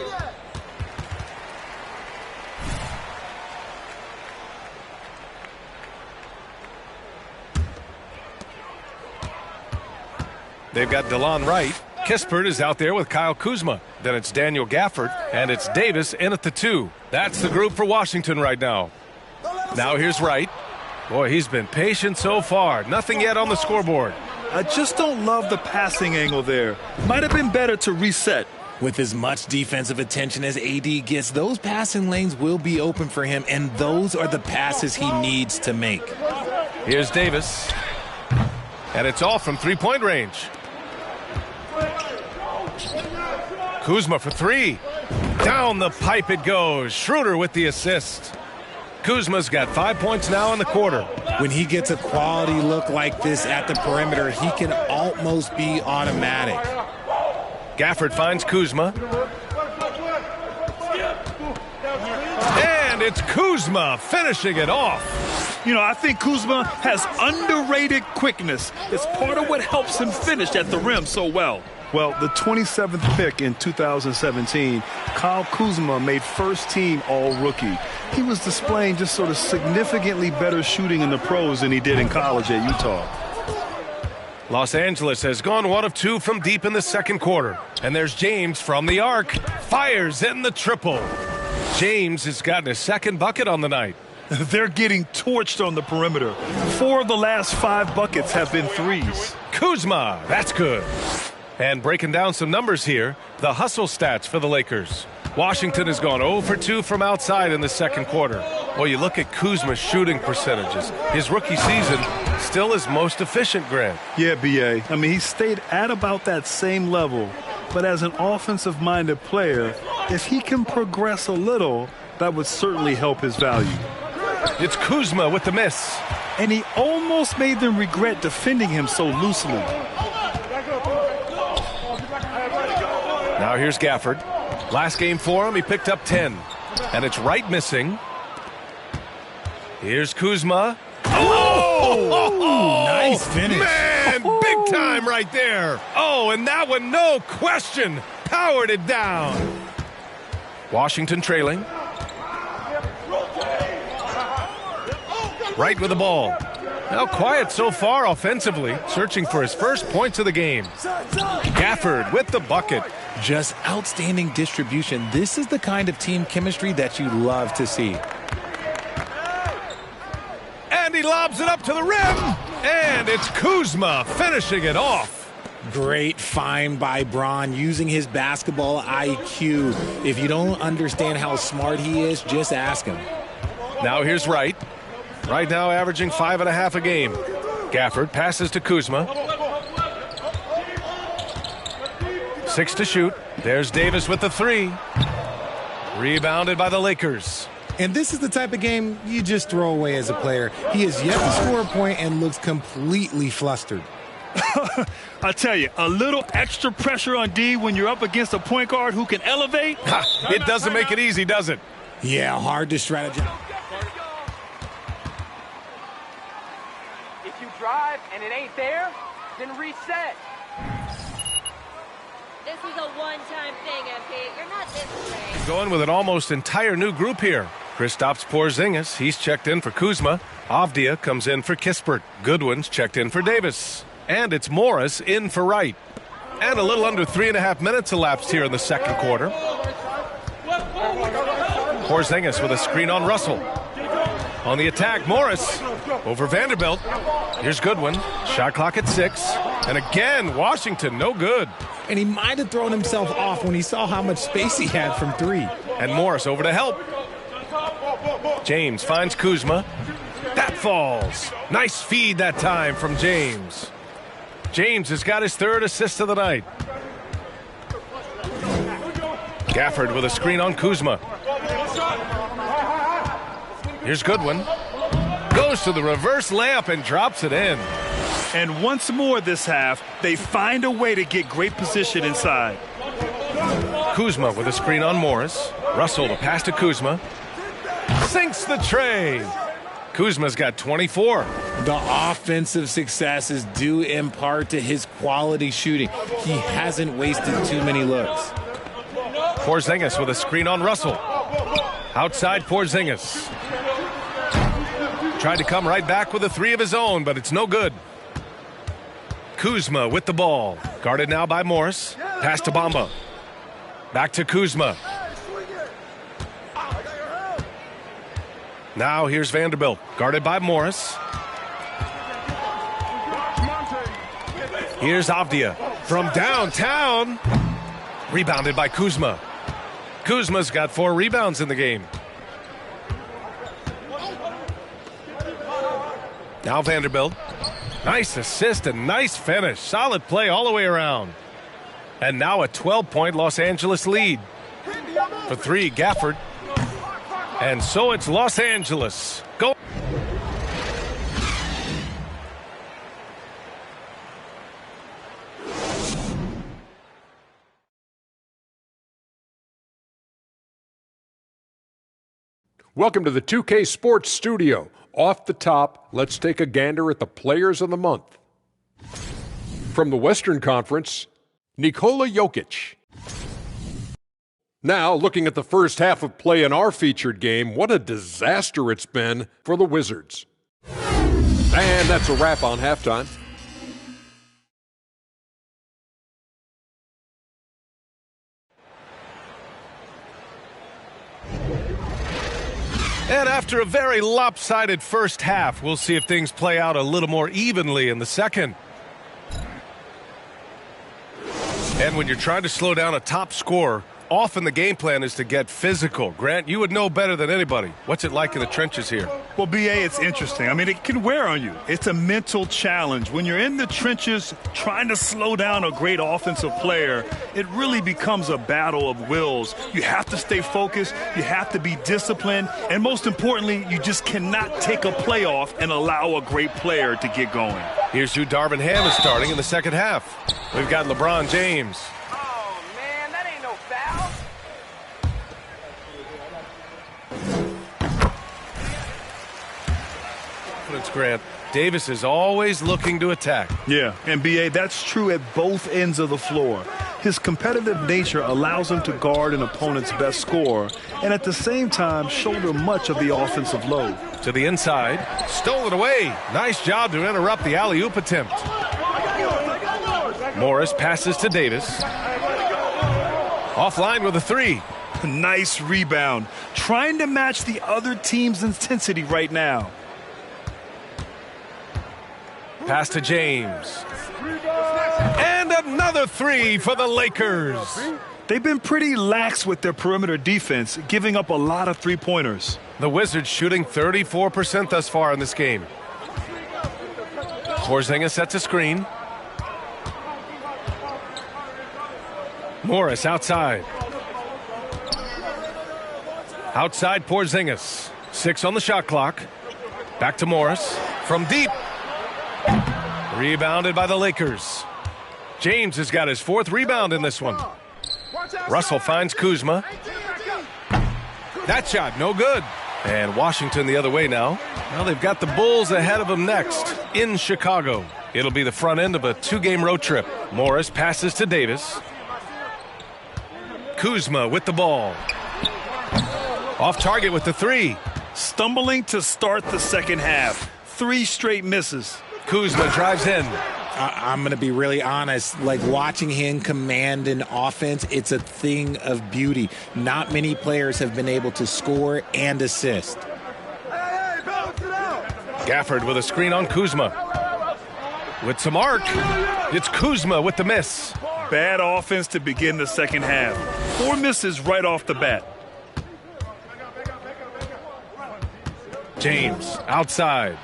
They've got DeLon Wright. Kispert is out there with Kyle Kuzma. Then it's Daniel Gafford, and it's Davis in at the 2. That's the group for Washington right now. Now here's Wright. Boy, he's been patient so far. Nothing yet on the scoreboard. I just don't love the passing angle there. Might have been better to reset. With as much defensive attention as AD gets, those passing lanes will be open for him, and those are the passes he needs to make. Here's Davis. And it's all from three-point range. Kuzma for 3. Down the pipe it goes. Schroeder with the assist. Kuzma's got 5 points now in the quarter. When he gets a quality look like this at the perimeter, he can almost be automatic. Gafford finds Kuzma. And it's Kuzma finishing it off. You know, I think Kuzma has underrated quickness. It's part of what helps him finish at the rim so well. Well, the 27th pick in 2017, Kyle Kuzma made first-team All-Rookie. He was displaying just sort of significantly better shooting in the pros than he did in college at Utah. Los Angeles has gone 1 of 2 from deep in the second quarter. And there's James from the arc. Fires in the triple. James has gotten his second bucket on the night. They're getting torched on the perimeter. 4 of the last 5 buckets have been threes. Kuzma, that's good. And breaking down some numbers here, the hustle stats for the Lakers. Washington has gone 0 for 2 from outside in the second quarter. Well, you look at Kuzma's shooting percentages. His rookie season still his most efficient, Grant. Yeah, B.A. I mean, he stayed at about that same level. But as an offensive-minded player, if he can progress a little, that would certainly help his value. It's Kuzma with the miss. And he almost made them regret defending him so loosely. Now here's Gafford. Last game for him, he picked up 10. And it's Wright missing. Here's Kuzma. Oh! Nice finish. Man, big time right there. Oh, and that one, no question, powered it down. Washington trailing. Wright with the ball. Now quiet so far offensively, searching for his first points of the game. Gafford with the bucket. Just outstanding distribution. This is the kind of team chemistry that you love to see. And he lobs it up to the rim. And it's Kuzma finishing it off. Great find by Bron, using his basketball IQ. If you don't understand how smart he is, just ask him. Now here's Wright. Right now averaging 5.5 a game. Gafford passes to Kuzma. 6 to shoot. There's Davis with the 3. Rebounded by the Lakers. And this is the type of game you just throw away as a player. He has yet to score a point and looks completely flustered. I tell you, a little extra pressure on D when you're up against a point guard who can elevate. It doesn't make it easy, does it? Yeah, hard to strategize. If you drive and it ain't there, then reset. This is a one-time thing, MP. You're not this way. Going with an almost entire new group here. Kristaps Porzingis, he's checked in for Kuzma. Avdia comes in for Kispert. Goodwin's checked in for Davis. And it's Morris in for Wright. And a little under 3.5 minutes elapsed here in the second quarter. Porzingis with a screen on Russell. On the attack, Morris over Vanderbilt. Here's Goodwin. Shot clock at 6. And again, Washington, no good. And he might have thrown himself off when he saw how much space he had from 3. And Morris over to help. James finds Kuzma. That falls. Nice feed that time from James. James has got his 3rd assist of the night. Gafford with a screen on Kuzma. Here's Goodwin. Goes to the reverse layup and drops it in. And once more this half, they find a way to get great position inside. Kuzma with a screen on Morris. Russell to pass to Kuzma. Sinks the tray. Kuzma's got 24. The offensive success is due in part to his quality shooting. He hasn't wasted too many looks. Porzingis with a screen on Russell. Outside Porzingis. Tried to come right back with a three of his own, but it's no good. Kuzma with the ball. Guarded now by Morris. Pass to Bamba. Back to Kuzma. Now here's Vanderbilt. Guarded by Morris. Here's Avdia from downtown. Rebounded by Kuzma. Kuzma's got 4 rebounds in the game. Now Vanderbilt. Nice assist and nice finish. Solid play all the way around. And now a 12-point Los Angeles lead. For 3, Gafford. And so it's Los Angeles. Go. Welcome to the 2K Sports Studio. Off the top, let's take a gander at the Players of the Month. From the Western Conference, Nikola Jokic. Now, looking at the first half of play in our featured game, what a disaster it's been for the Wizards. And that's a wrap on halftime. And after a very lopsided first half, we'll see if things play out a little more evenly in the second. And when you're trying to slow down a top scorer, often the game plan is to get physical. Grant, you would know better than anybody. What's it like in the trenches here? Well, B.A., it's interesting. I mean, it can wear on you. It's a mental challenge. When you're in the trenches trying to slow down a great offensive player, it really becomes a battle of wills. You have to stay focused. You have to be disciplined. And most importantly, you just cannot take a play off and allow a great player to get going. Here's who Darvin Ham is starting in the second half. We've got LeBron James. Grant. Davis is always looking to attack. Yeah, and B.A., that's true at both ends of the floor. His competitive nature allows him to guard an opponent's best scorer and at the same time shoulder much of the offensive load. To the inside, stole it away. Nice job to interrupt the alley-oop attempt. Morris passes to Davis. Offline with a 3. Nice rebound. Trying to match the other team's intensity right now. Pass to James. And another 3 for the Lakers. They've been pretty lax with their perimeter defense, giving up a lot of three-pointers. The Wizards shooting 34% thus far in this game. Porzingis sets a screen. Morris outside. Outside Porzingis. 6 on the shot clock. Back to Morris. From deep. Rebounded by the Lakers. James has got his 4th rebound in this one. Russell finds Kuzma. That shot, no good. And Washington the other way now. Well, they've got the Bulls ahead of them next in Chicago. It'll be the front end of a 2-game road trip. Morris passes to Davis. Kuzma with the ball. Off target with the 3. Stumbling to start the second half. 3 straight misses. Kuzma drives in. I'm going to be really honest. Like, watching him command an offense, it's a thing of beauty. Not many players have been able to score and assist. Gafford with a screen on Kuzma. With some arc, it's Kuzma with the miss. Bad offense to begin the second half. 4 misses right off the bat. James outside.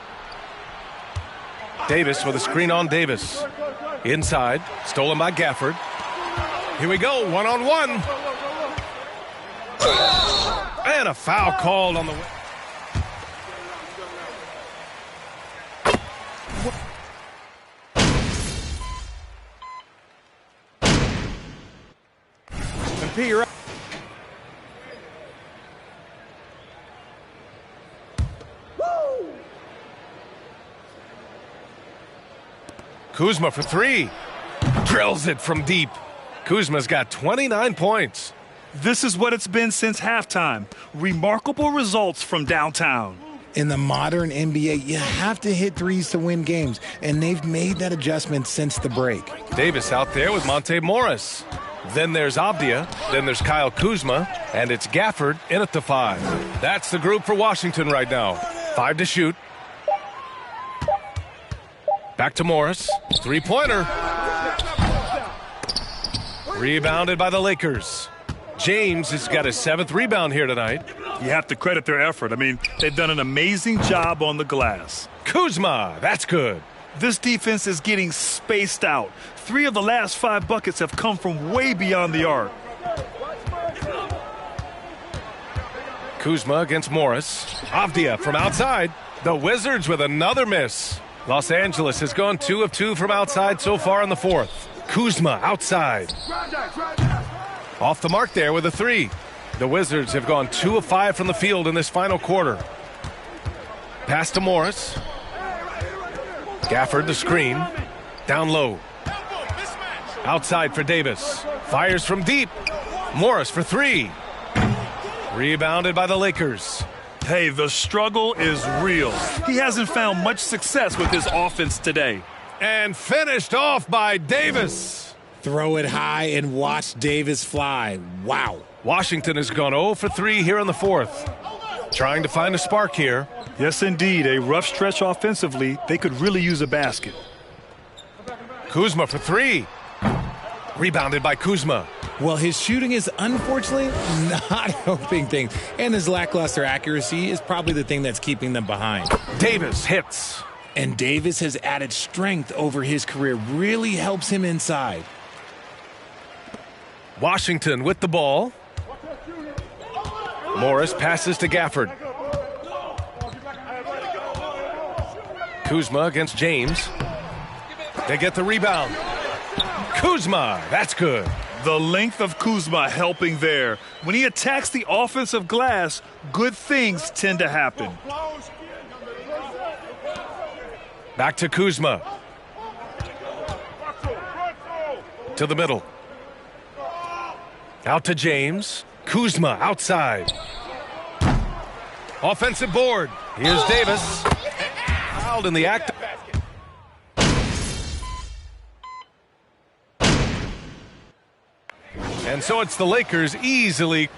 Davis with a screen on Davis. Inside, stolen by Gafford. Here we go, 1-on-1. And a foul called on the... MP, you're up. Kuzma for 3. Drills it from deep. Kuzma's got 29 points. This is what it's been since halftime. Remarkable results from downtown. In the modern NBA, you have to hit threes to win games, and they've made that adjustment since the break. Davis out there with Monte Morris. Then there's Abdia. Then there's Kyle Kuzma. And it's Gafford in at the 5. That's the group for Washington right now. 5 to shoot. Back to Morris. Three-pointer. Rebounded by the Lakers. James has got his 7th rebound here tonight. You have to credit their effort. I mean, they've done an amazing job on the glass. Kuzma, that's good. This defense is getting spaced out. 3 of the last 5 buckets have come from way beyond the arc. Kuzma against Morris. Avdia from outside. The Wizards with another miss. Los Angeles has gone 2 of 2 from outside so far in the 4th. Kuzma outside. Off the mark there with a 3. The Wizards have gone 2 of 5 from the field in this final quarter. Pass to Morris. Gafford the screen. Down low. Outside for Davis. Fires from deep. Morris for 3. Rebounded by the Lakers. Hey, the struggle is real. He hasn't found much success with his offense today. And finished off by Davis. Throw it high and watch Davis fly. Wow. Washington has gone 0 for 3 here in the 4th. Trying to find a spark here. Yes, indeed. A rough stretch offensively. They could really use a basket. Kuzma for 3. Rebounded by Kuzma. Well, his shooting is unfortunately not helping things. And his lackluster accuracy is probably the thing that's keeping them behind. Davis hits. And Davis has added strength over his career. Really helps him inside. Washington with the ball. Morris passes to Gafford. Kuzma against James. They get the rebound. Kuzma, that's good. The length of Kuzma helping there. When he attacks the offensive glass, good things tend to happen. Back to Kuzma. To the middle. Out to James. Kuzma outside. Offensive board. Here's Davis. Fouled in the act. And so it's the Lakers easily.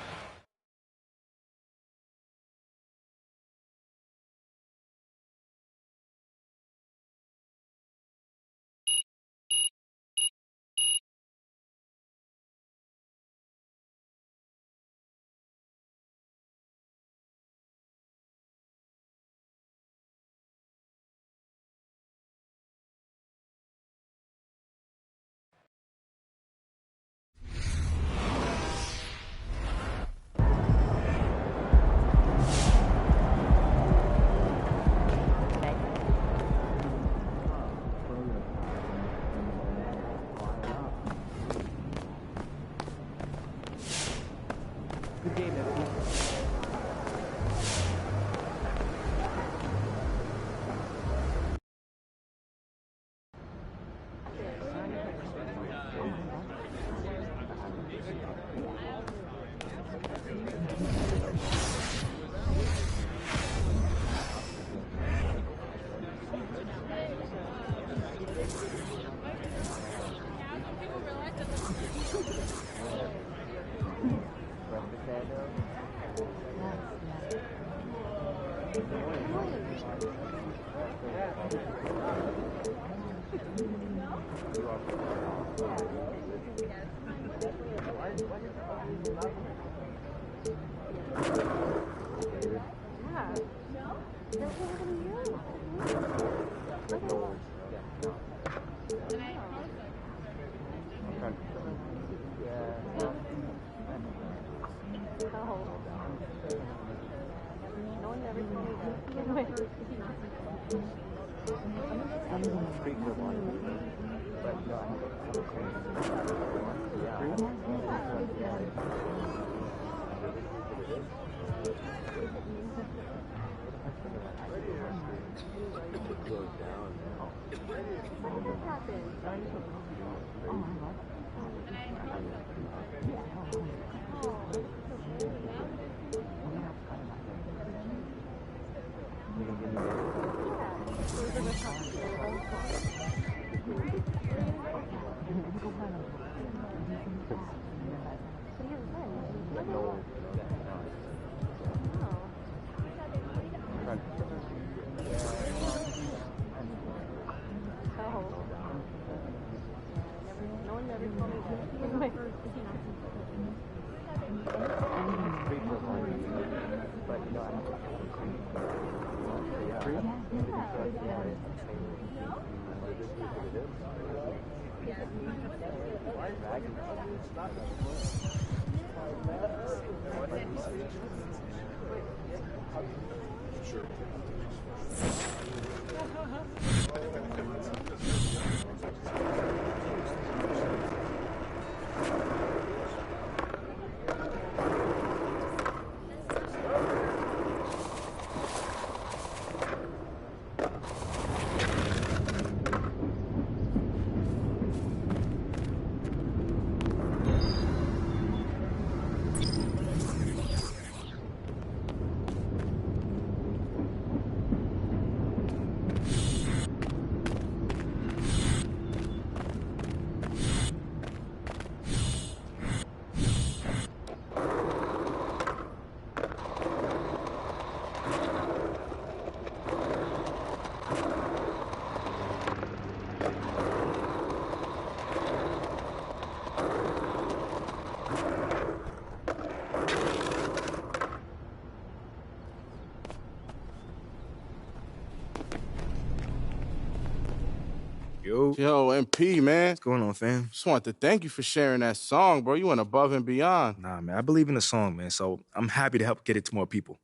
Yo, MP, man. What's going on, fam? Just want to thank you for sharing that song, bro. You went above and beyond. Nah, man, I believe in the song, man, so I'm happy to help get it to more people.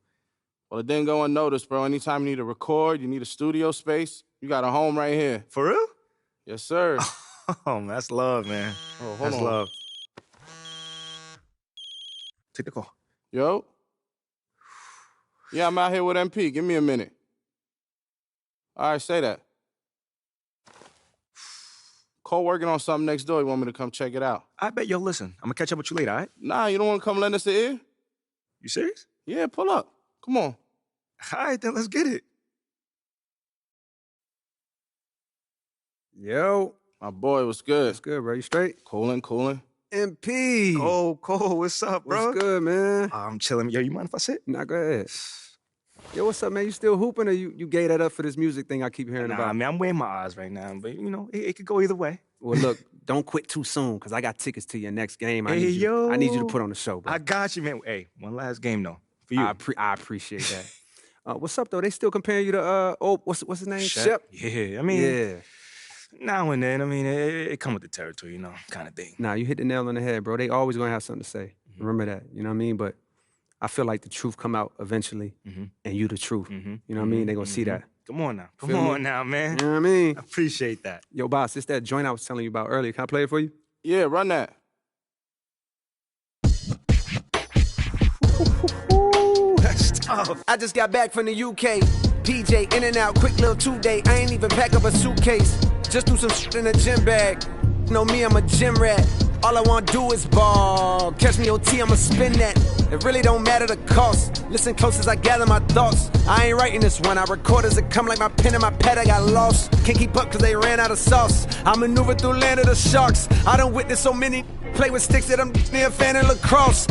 Well, it didn't go unnoticed, bro. Anytime you need to record, you need a studio space, you got a home right here. For real? Yes, sir. Oh, that's love, man. Oh, hold that's on. love. Take the call. Yo? Yeah, I'm out here with MP. Give me a minute. All right, say that. Cole working on something next door. You want me to come check it out? I bet. Yo, listen, I'm going to catch up with you later, all right? Nah, you don't want to come lend us an ear? You serious? Yeah, pull up. Come on. All right, then let's get it. Yo. My boy, what's good? What's good, bro? You straight? Cooling. MP. Cole, what's up, bro? What's good, man? I'm chilling. Yo, you mind if I sit? Nah, go ahead. Yo, what's up, man? You still hooping or you gave that up for this music thing I keep hearing about? Nah, man, I'm weighing my odds right now, but, you know, it could go either way. Well, look, don't quit too soon, because I got tickets to your next game. I need you to put on the show, bro. I got you, man. Hey, one last game, though, for you. I appreciate that. What's up, though? They still comparing you to, what's his name? Shep? Yeah, I mean, now and then, I mean, it come with the territory, you know, kind of thing. Nah, you hit the nail on the head, bro. They always gonna have something to say. Mm-hmm. Remember that, you know what I mean? But I feel like the truth come out eventually, and you the truth. You know what I mean? They gonna see that. Come on now. Come Feel me? on now, man. You know what I mean? I appreciate that. Yo, boss, it's that joint I was telling you about earlier. Can I play it for you? Yeah, run that. That's tough. I just got back from the UK. PJ, in and out, quick little 2-day. I ain't even pack up a suitcase. Just do some shit in a gym bag. Know me, I'm a gym rat. All I wanna do is ball. Catch me OT, I'ma spin that. It really don't matter the cost. Listen close as I gather my thoughts. I ain't writing this one. I record as it come like my pen and my pad. I got lost. Can't keep up cause they ran out of sauce. I maneuver through land of the sharks. I done witnessed so many play with sticks that I'm near a fan of lacrosse.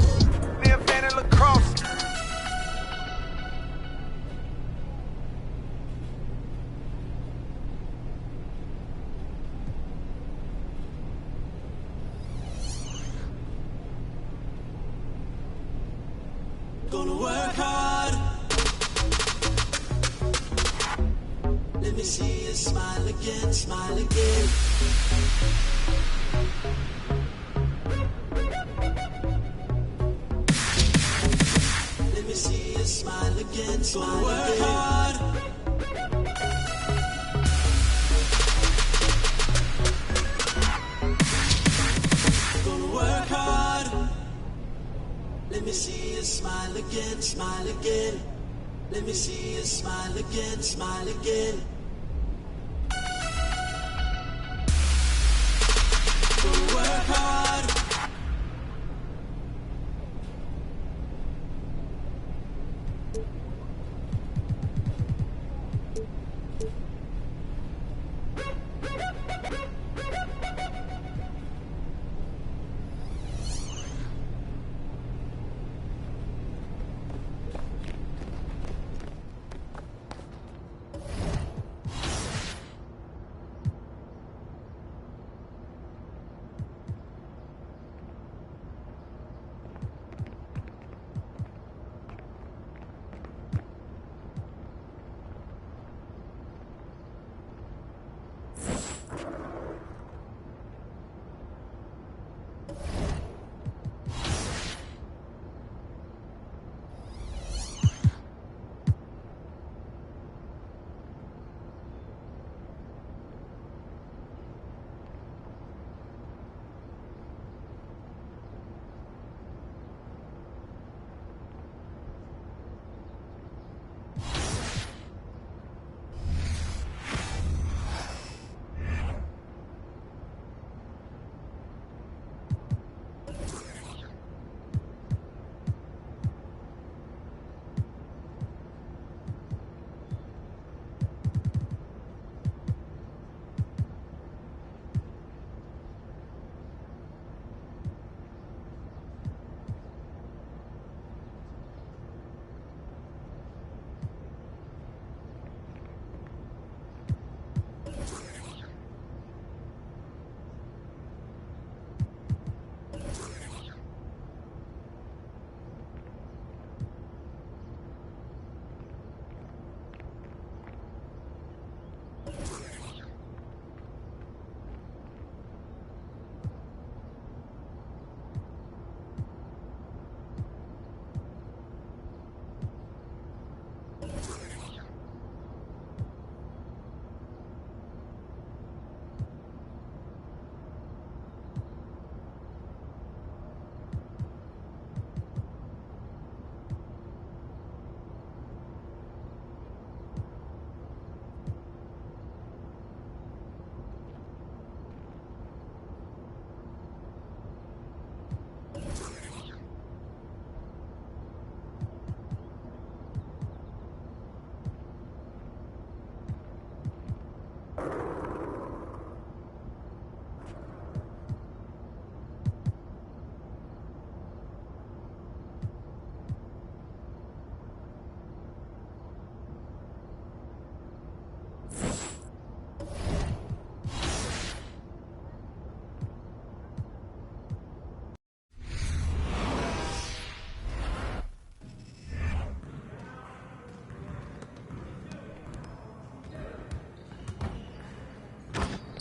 Gonna work hard. Let me see you smile again, smile again. Let me see you smile again, smile work again. Hard. Gonna work hard. Let me see you smile again, smile again. Let me see you smile again, smile again. Work hard.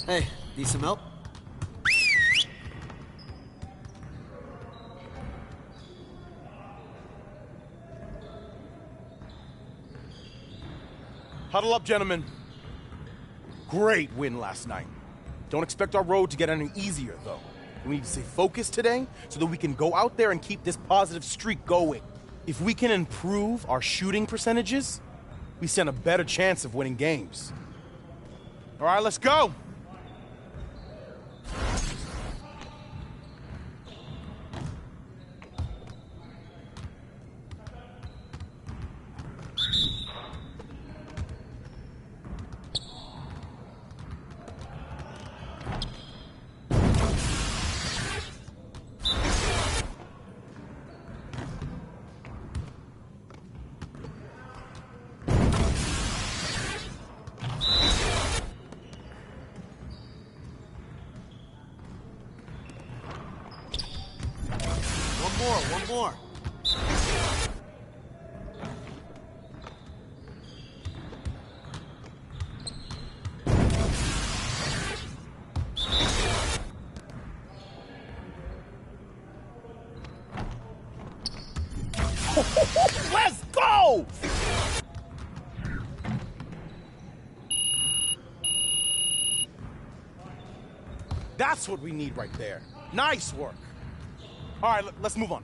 Hey, need some help? Huddle up, gentlemen. Great win last night. Don't expect our road to get any easier, though. We need to stay focused today so that we can go out there and keep this positive streak going. If we can improve our shooting percentages, we stand a better chance of winning games. All right, let's go. One more. Let's go! That's what we need right there. Nice work. All right, let's move on.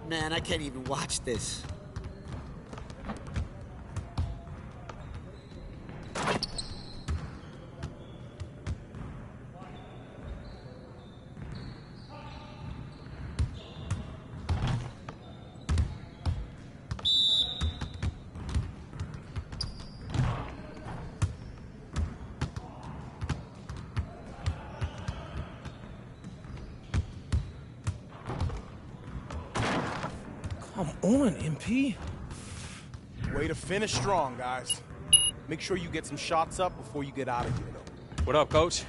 Man, I can't even watch this. Come on, MP. Way to finish strong, guys. Make sure you get some shots up before you get out of here, though. What up, Coach?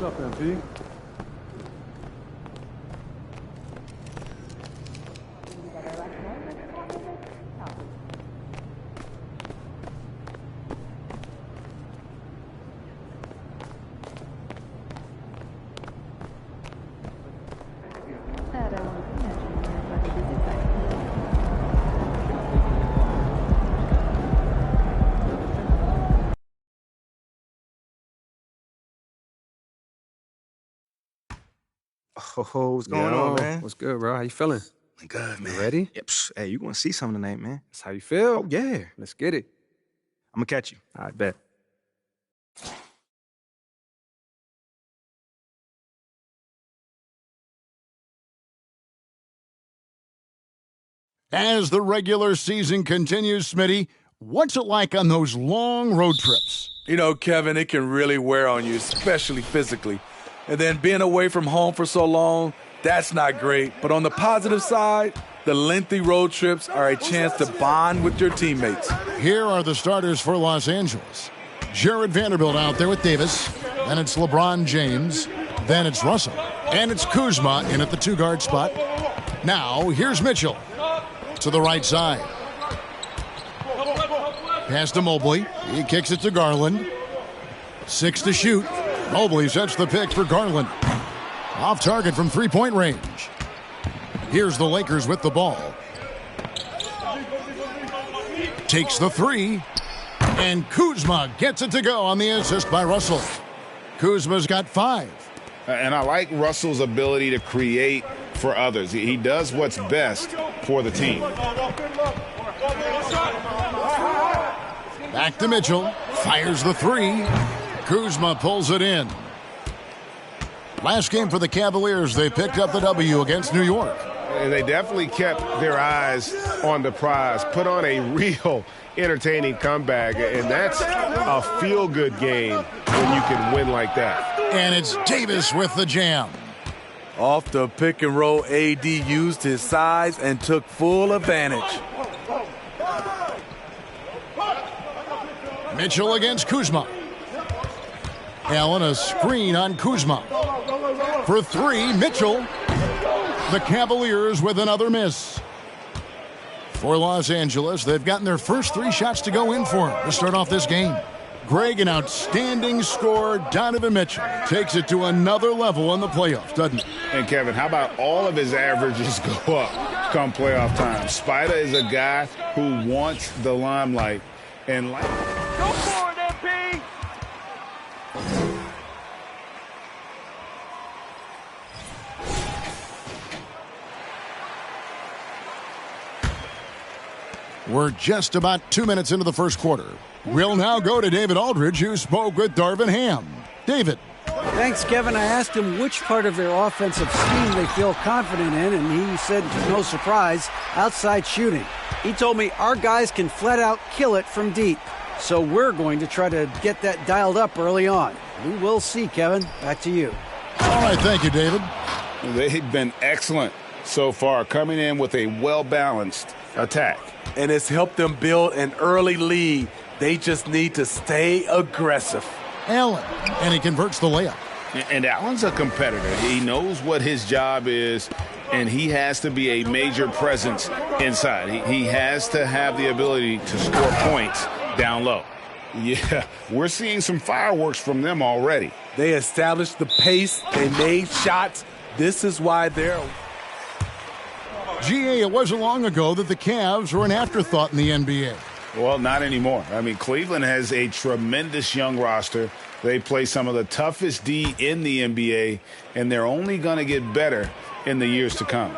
What's up, MP? Oh, what's going on, man? What's good, bro? How you feeling? Good, man. You ready? Yep. Hey, you gonna see something tonight, man. That's how you feel? Oh, yeah. Let's get it. I'm gonna catch you. I bet. As the regular season continues, Smitty, what's it like on those long road trips? You know, Kevin, it can really wear on you, especially physically. And then being away from home for so long, that's not great. But on the positive side, the lengthy road trips are a chance to bond with your teammates. Here are the starters for Los Angeles. Jared Vanderbilt out there with Davis. Then it's LeBron James. Then it's Russell. And it's Kuzma in at the two-guard spot. Now, here's Mitchell to the right side. Pass to Mobley. He kicks it to Garland. 6 to shoot. Mobley sets the pick for Garland. Off target from three-point range. Here's the Lakers with the ball. Takes the three. And Kuzma gets it to go on the assist by Russell. Kuzma's got 5. And I like Russell's ability to create for others. He does what's best for the team. Back to Mitchell. Fires the 3. Kuzma pulls it in. Last game for the Cavaliers, they picked up the W against New York. And they definitely kept their eyes on the prize, put on a real entertaining comeback, and that's a feel-good game when you can win like that. And it's Davis with the jam. Off the pick and roll, AD used his size and took full advantage. Mitchell against Kuzma. Allen, a screen on Kuzma. For 3, Mitchell. The Cavaliers with another miss. For Los Angeles, they've gotten their first 3 shots to go in for him to start off this game. Greg, an outstanding scorer. Donovan Mitchell takes it to another level in the playoffs, doesn't he? And Kevin, how about all of his averages go up come playoff time? Spider is a guy who wants the limelight. And like... Go for it, MP! We're just about 2 minutes into the first quarter. We'll now go to David Aldridge, who spoke with Darvin Ham. David. Thanks, Kevin. I asked him which part of their offensive scheme they feel confident in, and he said, no surprise, outside shooting. He told me our guys can flat out kill it from deep. So we're going to try to get that dialed up early on. We will see, Kevin. Back to you. All right, thank you, David. They've been excellent so far, coming in with a well-balanced attack. and it's helped them build an early lead. They just need to stay aggressive. Allen, and he converts the layup. And Allen's a competitor. He knows what his job is, and he has to be a major presence inside. He has to have the ability to score points down low. Yeah, we're seeing some fireworks from them already. They established the pace. They made shots. This is why they're... GA, it wasn't long ago that the Cavs were an afterthought in the NBA. Well, not anymore. I mean, Cleveland has a tremendous young roster. They play some of the toughest D in the NBA, and they're only going to get better in the years to come.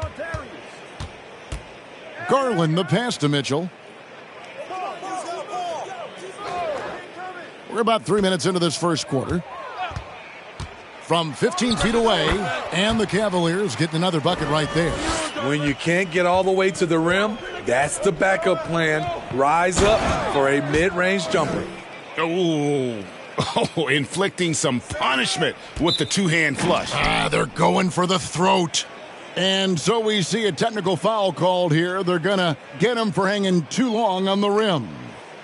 Garland, the pass to Mitchell. We're about 3 minutes into this first quarter. From 15 feet away, and the Cavaliers getting another bucket right there. When you can't get all the way to the rim, that's the backup plan. Rise up for a mid-range jumper. Oh, inflicting some punishment with the two-hand flush. They're going for the throat. And so we see a technical foul called here. They're going to get him for hanging too long on the rim.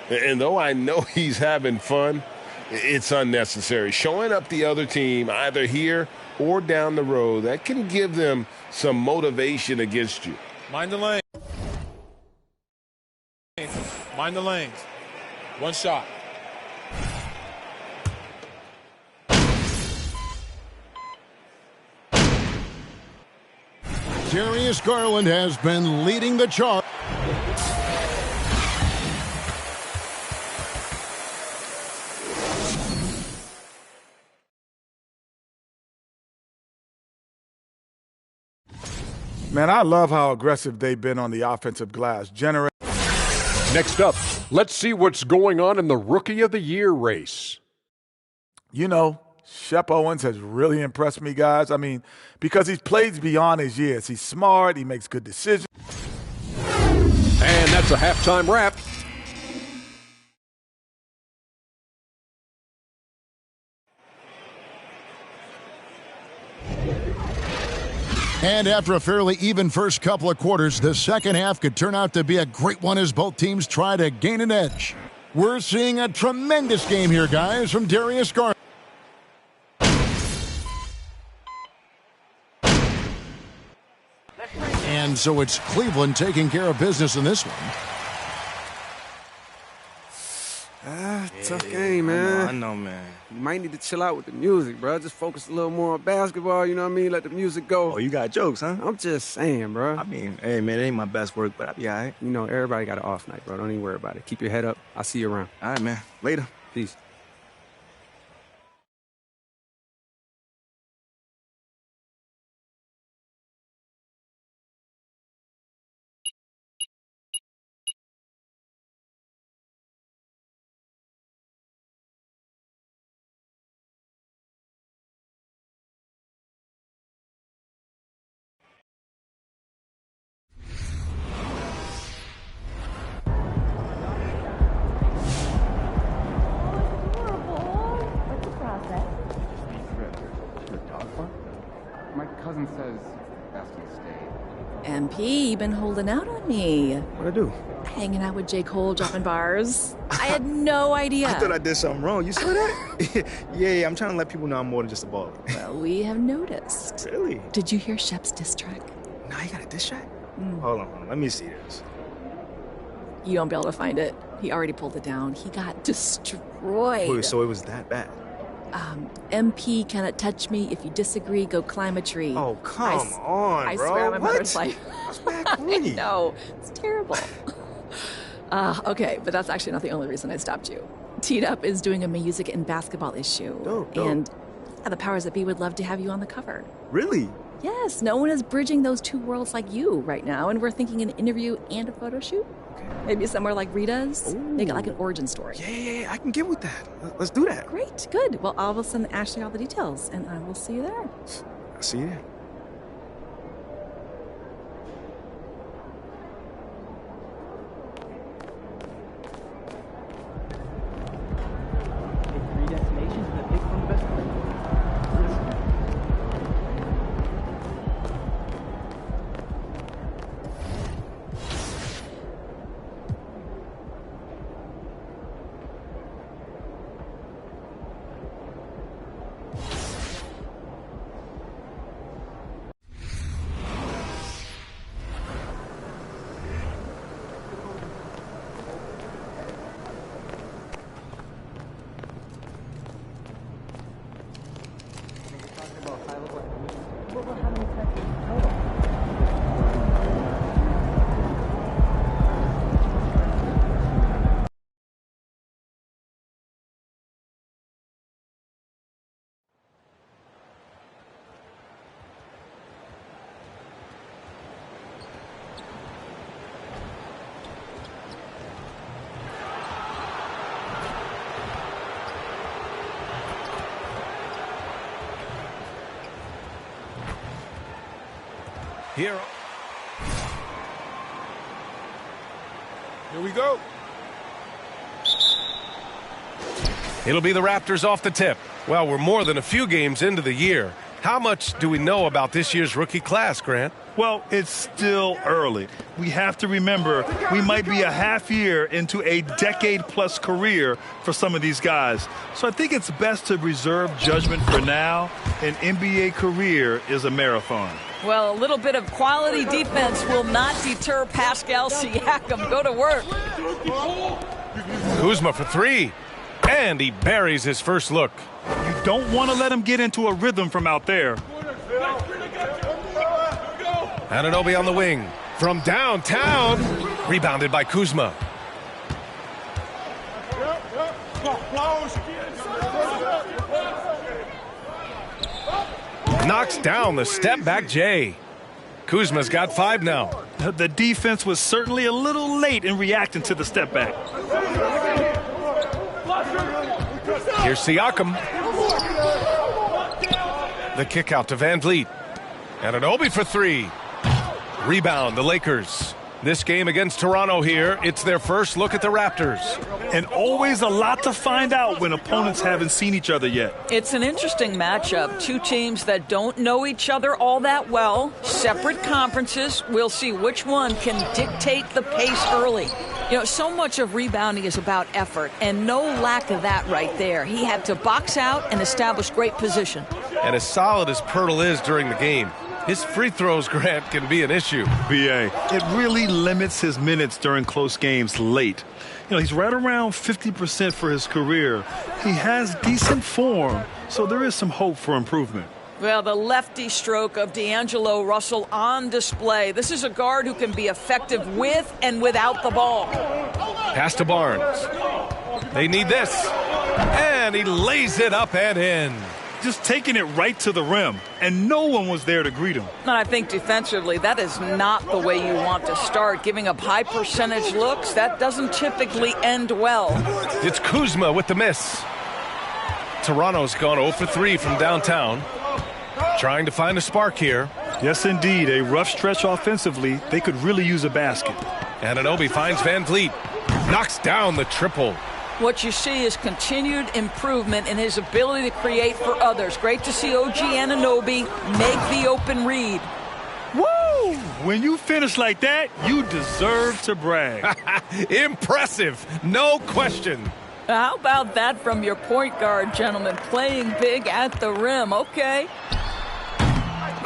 And though I know he's having fun, it's unnecessary. Showing up the other team, either here or down the road, that can give them some motivation against you. Mind the lane. Mind the lanes. One shot. Darius Garland has been leading the charge. Man, I love how aggressive they've been on the offensive glass. Next up, let's see what's going on in the Rookie of the Year race. You know, Shep Owens has really impressed me, guys. I mean, because he plays beyond his years. He's smart. He makes good decisions. And that's a halftime wrap. And after a fairly even first couple of quarters, the second half could turn out to be a great one as both teams try to gain an edge. We're seeing a tremendous game here, guys, from Darius Garland. And so it's Cleveland taking care of business in this one. Tough game, man. I know, man. You might need to chill out with the music, bro. Just focus a little more on basketball, you know what I mean? Let the music go. Oh, you got jokes, huh? I'm just saying, bro. I mean, hey, man, it ain't my best work, but I'll be all right. You know, everybody got an off night, bro. Don't even worry about it. Keep your head up. I'll see you around. All right, man. Later. Peace. Cousin says best to stay. MP, you been holding out on me. What'd I do? Hanging out with J. Cole, dropping bars. I had no idea. I thought I did something wrong. You saw that? yeah, I'm trying to let people know I'm more than just a baller. Well, we have noticed. Really? Did you hear Shep's diss track? Nah, you got a diss track? Hold on. Let me see this. You won't be able to find it. He already pulled it down. He got destroyed. Wait, so it was that bad? MP cannot touch me. If you disagree, go climb a tree. Oh, come on, I bro. swear on my What? mother's life. That's bad I know. It's terrible. Okay, but that's actually not the only reason I stopped you. Teed Up is doing a music and basketball issue. Dope. And the powers that be would love to have you on the cover. Really? Yes, no one is bridging those two worlds like you right now, and we're thinking an interview and a photo shoot. Okay. Maybe somewhere like Rita's. Make it like an origin story. Yeah, I can get with that. Let's do that. Great, good. Well, I will send Ashley all the details, and I will see you there. I'll see you there. Here we go. It'll be the Raptors off the tip. Well, we're more than a few games into the year. How much do we know about this year's rookie class, Grant? Well, it's still early. We have to remember we might be a half year into a decade-plus career for some of these guys. So I think it's best to reserve judgment for now. An NBA career is a marathon. Well, a little bit of quality defense will not deter Pascal Siakam. Go to work. Kuzma for three. And he buries his first look. You don't want to let him get into a rhythm from out there. Anunoby on the wing. From downtown. Rebounded by Kuzma. Knocks down the step-back Jay. Kuzma's got 5 now. The defense was certainly a little late in reacting to the step-back. Here's Siakam. The kick out to Van Vliet. Anunoby for 3. Rebound, the Lakers. This game against Toronto here, it's their first look at the Raptors. And always a lot to find out when opponents haven't seen each other yet. It's an interesting matchup. Two teams that don't know each other all that well. Separate conferences. We'll see which one can dictate the pace early. You know, so much of rebounding is about effort, and no lack of that right there. He had to box out and establish great position. And as solid as Pirtle is during the game, his free throws, Grant, can be an issue. BA, it really limits his minutes during close games late. You know, he's right around 50% for his career. He has decent form, so there is some hope for improvement. Well, the lefty stroke of D'Angelo Russell on display. This is a guard who can be effective with and without the ball. Pass to Barnes. They need this. And he lays it up and in. Just taking it right to the rim, and no one was there to greet him. And I think defensively, that is not the way you want to start. Giving up high percentage looks, that doesn't typically end well. It's Kuzma with the miss. Toronto's gone 0 for 3 from downtown. Trying to find a spark here. Yes, indeed. A rough stretch offensively. They could really use a basket. Anunoby finds Van Vliet. Knocks down the triple. What you see is continued improvement in his ability to create for others. Great to see OG Anunoby make the open read. Woo! When you finish like that, you deserve to brag. Impressive. No question. How about that from your point guard, gentlemen? Playing big at the rim. Okay.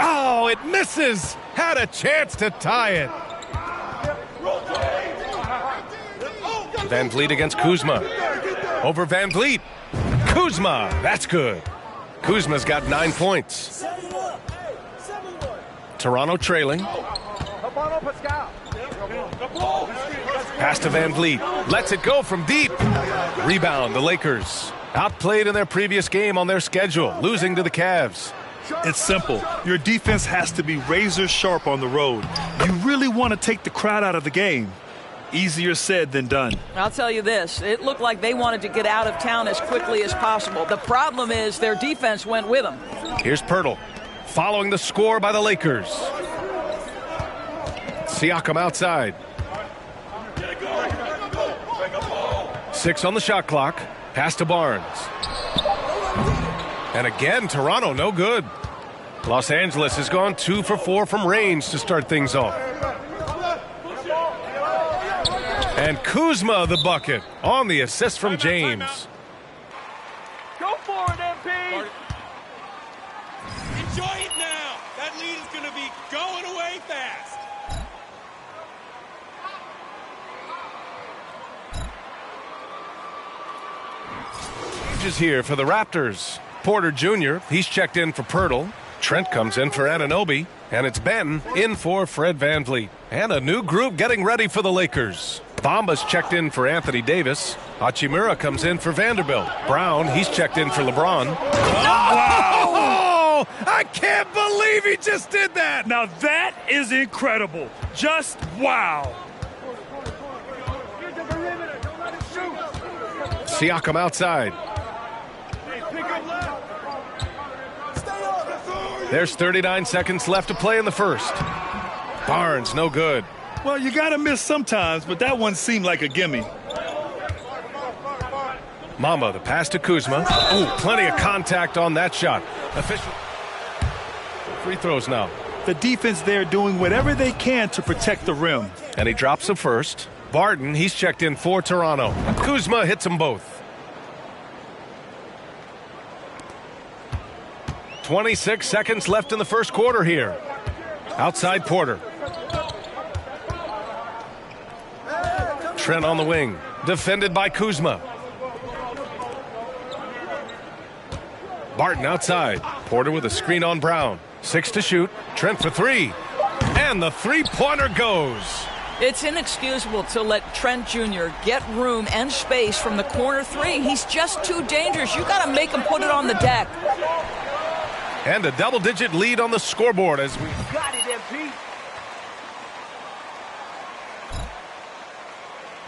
Oh, it misses. Had a chance to tie it. Van Vliet against Kuzma. Over Van Vliet. Kuzma. That's good. Kuzma's got 9 points. Toronto trailing. Pass to Van Vliet. Lets it go from deep. Rebound, the Lakers. Outplayed in their previous game on their schedule, losing to the Cavs. It's simple. Your defense has to be razor sharp on the road. You really want to take the crowd out of the game. Easier said than done. I'll tell you this. It looked like they wanted to get out of town as quickly as possible. The problem is their defense went with them. Here's Pirtle, following the score by the Lakers. Siakam outside. 6 on the shot clock. Pass to Barnes. And again, Toronto, no good. Los Angeles has gone 2 for 4 from range to start things off. And Kuzma the bucket on the assist from James. Go for it, MP! Enjoy it now! That lead is going to be going away fast! Changes here for the Raptors. Porter Jr., he's checked in for Pirtle. Trent comes in for Anunoby. And it's Ben in for Fred Van Vliet. And a new group getting ready for the Lakers. Bamba's checked in for Anthony Davis. Hachimura comes in for Vanderbilt. Brown, he's checked in for LeBron. Wow! I can't believe he just did that! Now that is incredible. Just wow. Siakam outside. There's 39 seconds left to play in the first. Barnes, no good. Well, you got to miss sometimes, but that one seemed like a gimme. Mama, the pass to Kuzma. Oh, plenty of contact on that shot. Official. Free throws now. The defense there doing whatever they can to protect the rim. And he drops the first. Barton, he's checked in for Toronto. Kuzma hits them both. 26 seconds left in the first quarter here. Outside Porter. Trent on the wing. Defended by Kuzma. Barton outside. Porter with a screen on Brown. 6 to shoot. Trent for 3. And the three-pointer goes. It's inexcusable to let Trent Jr. get room and space from the corner 3. He's just too dangerous. You got to make him put it on the deck. And a double-digit lead on the scoreboard as we... Got it, MP.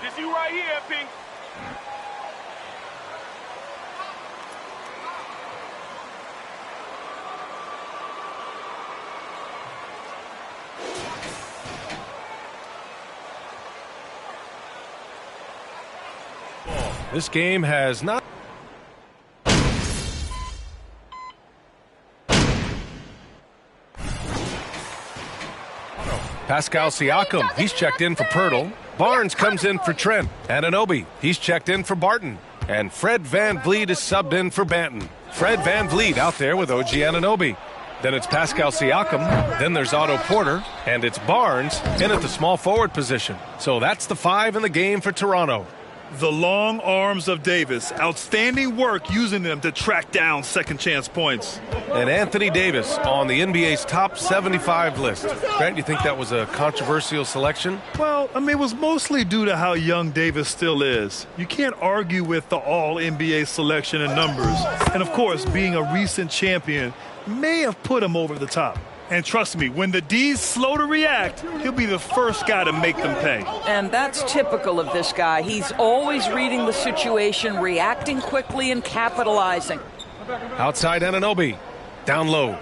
This you right here, MP. This game has not... Pascal Siakam, he's checked in for Pirtle. Barnes comes in for Trent. Anunoby, he's checked in for Barton. And Fred VanVleet is subbed in for Banton. Fred VanVleet out there with OG Anunoby. Then it's Pascal Siakam. Then there's Otto Porter. And it's Barnes in at the small forward position. So that's the 5 in the game for Toronto. The long arms of Davis. Outstanding work using them to track down second chance points. And Anthony Davis on the NBA's top 75 list. Grant, you think that was a controversial selection? Well, I mean, it was mostly due to how young Davis still is. You can't argue with the all-NBA selection and numbers. And, of course, being a recent champion may have put him over the top. And trust me, when the D's slow to react, he'll be the first guy to make them pay. And that's typical of this guy. He's always reading the situation, reacting quickly and capitalizing. Outside Anunoby. Down low.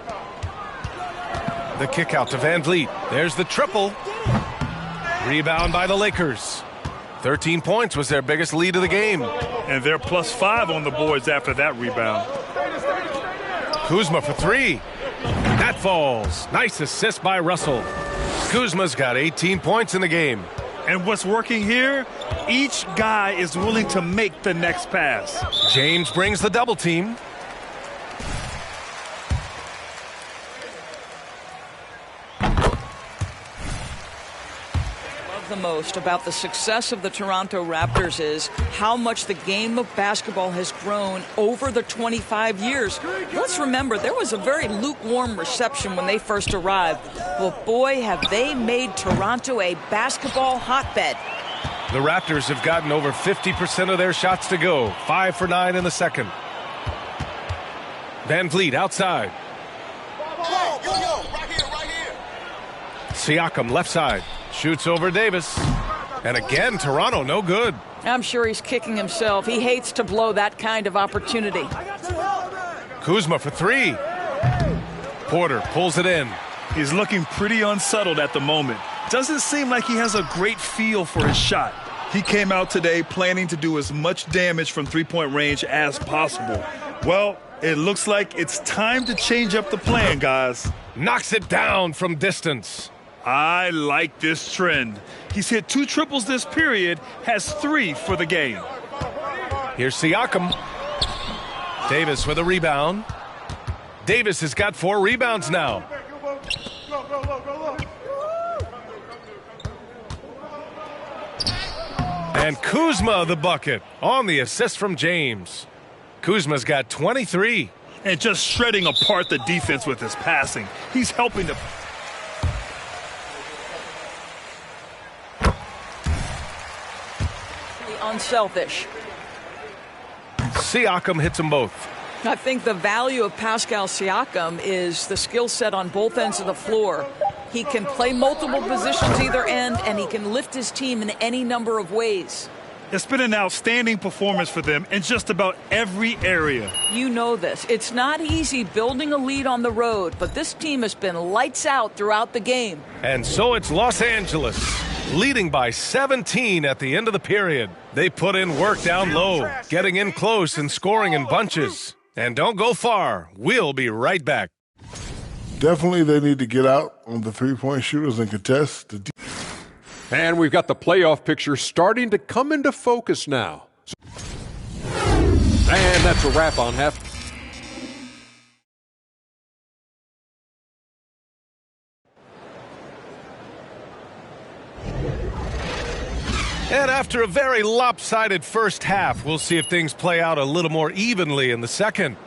The kick out to VanVleet. There's the triple. Rebound by the Lakers. 13 points was their biggest lead of the game. And they're +5 on the boards after that rebound. Kuzma for 3. That falls. Nice assist by Russell. Kuzma's got 18 points in the game. And what's working here? Each guy is willing to make the next pass. James brings the double team. The most about the success of the Toronto Raptors is how much the game of basketball has grown over the 25 years. Let's remember, there was a very lukewarm reception when they first arrived. Well, boy, have they made Toronto a basketball hotbed. The Raptors have gotten over 50% of their shots to go. 5 for 9 in the second. VanVleet outside. Siakam left side. Shoots over Davis. And again, Toronto, no good. I'm sure he's kicking himself. He hates to blow that kind of opportunity. Kuzma for 3. Porter pulls it in. He's looking pretty unsettled at the moment. Doesn't seem like he has a great feel for his shot. He came out today planning to do as much damage from three-point range as possible. Well, it looks like it's time to change up the plan, guys. Knocks it down from distance. I like this trend. He's hit 2 triples this period, has 3 for the game. Here's Siakam. Davis with a rebound. Davis has got 4 rebounds now. And Kuzma the bucket on the assist from James. Kuzma's got 23. And just shredding apart the defense with his passing. He's helping to... Unselfish. Siakam hits them both. I think the value of Pascal Siakam is the skill set on both ends of the floor. He can play multiple positions either end, and he can lift his team in any number of ways. It's been an outstanding performance for them in just about every area. You know this. It's not easy building a lead on the road, but this team has been lights out throughout the game. And so it's Los Angeles, leading by 17 at the end of the period. They put in work down low, getting in close and scoring in bunches. And don't go far. We'll be right back. Definitely they need to get out on the three-point shooters and contest. And we've got the playoff picture starting to come into focus now. And that's a wrap on half. And after a very lopsided first half, we'll see if things play out a little more evenly in the second.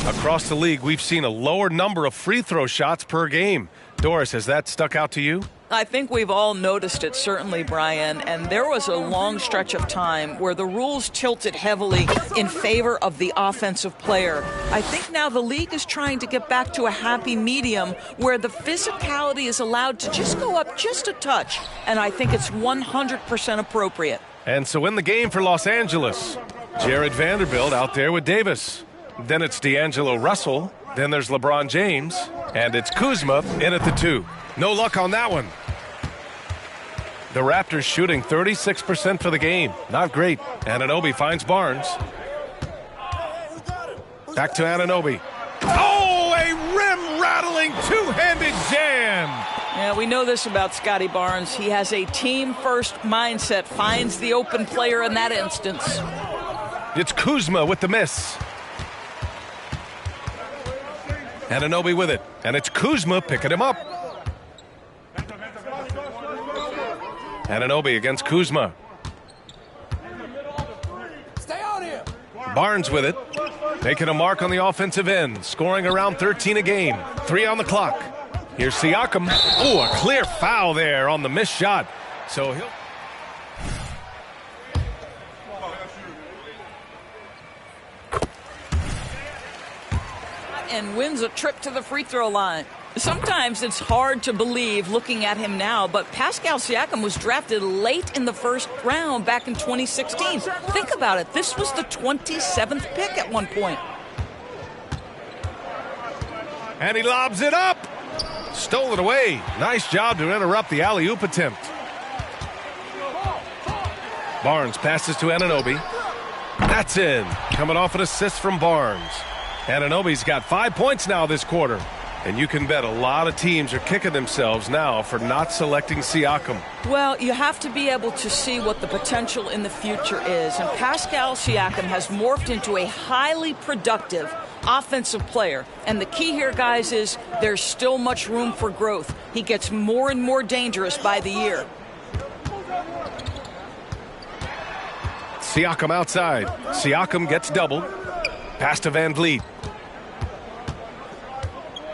Across the league, we've seen a lower number of free throw shots per game. Doris, has that stuck out to you? I think we've all noticed it, certainly, Brian, and there was a long stretch of time where the rules tilted heavily in favor of the offensive player. I think now the league is trying to get back to a happy medium where the physicality is allowed to just go up just a touch, and I think it's 100% appropriate. And so in the game for Los Angeles, Jared Vanderbilt out there with Davis. Then it's D'Angelo Russell. Then there's LeBron James. And it's Kuzma in at the 2. No luck on that one. The Raptors shooting 36% for the game. Not great. Anunoby finds Barnes. Back to Anunoby. Oh, a rim-rattling two-handed jam. Yeah, we know this about Scotty Barnes. He has a team-first mindset, finds the open player in that instance. It's Kuzma with the miss. Anunoby with it, and it's Kuzma picking him up. Anunoby against Kuzma. Stay on here. Barnes with it, making a mark on the offensive end, scoring around 13 a game. 3 on the clock. Here's Siakam. Oh, a clear foul there on the missed shot. So he'll... And wins a trip to the free throw line. Sometimes it's hard to believe looking at him now, but Pascal Siakam was drafted late in the first round back in 2016. Think about it. This was the 27th pick at one point. And he lobs it up. Stole it away. Nice job to interrupt the alley-oop attempt. Barnes passes to Anunoby. That's in. Coming off an assist from Barnes. Anunoby's got 5 points now this quarter. And you can bet a lot of teams are kicking themselves now for not selecting Siakam. Well, you have to be able to see what the potential in the future is. And Pascal Siakam has morphed into a highly productive offensive player. And the key here, guys, is there's still much room for growth. He gets more and more dangerous by the year. Siakam outside. Siakam gets doubled. Pass to Van Vliet.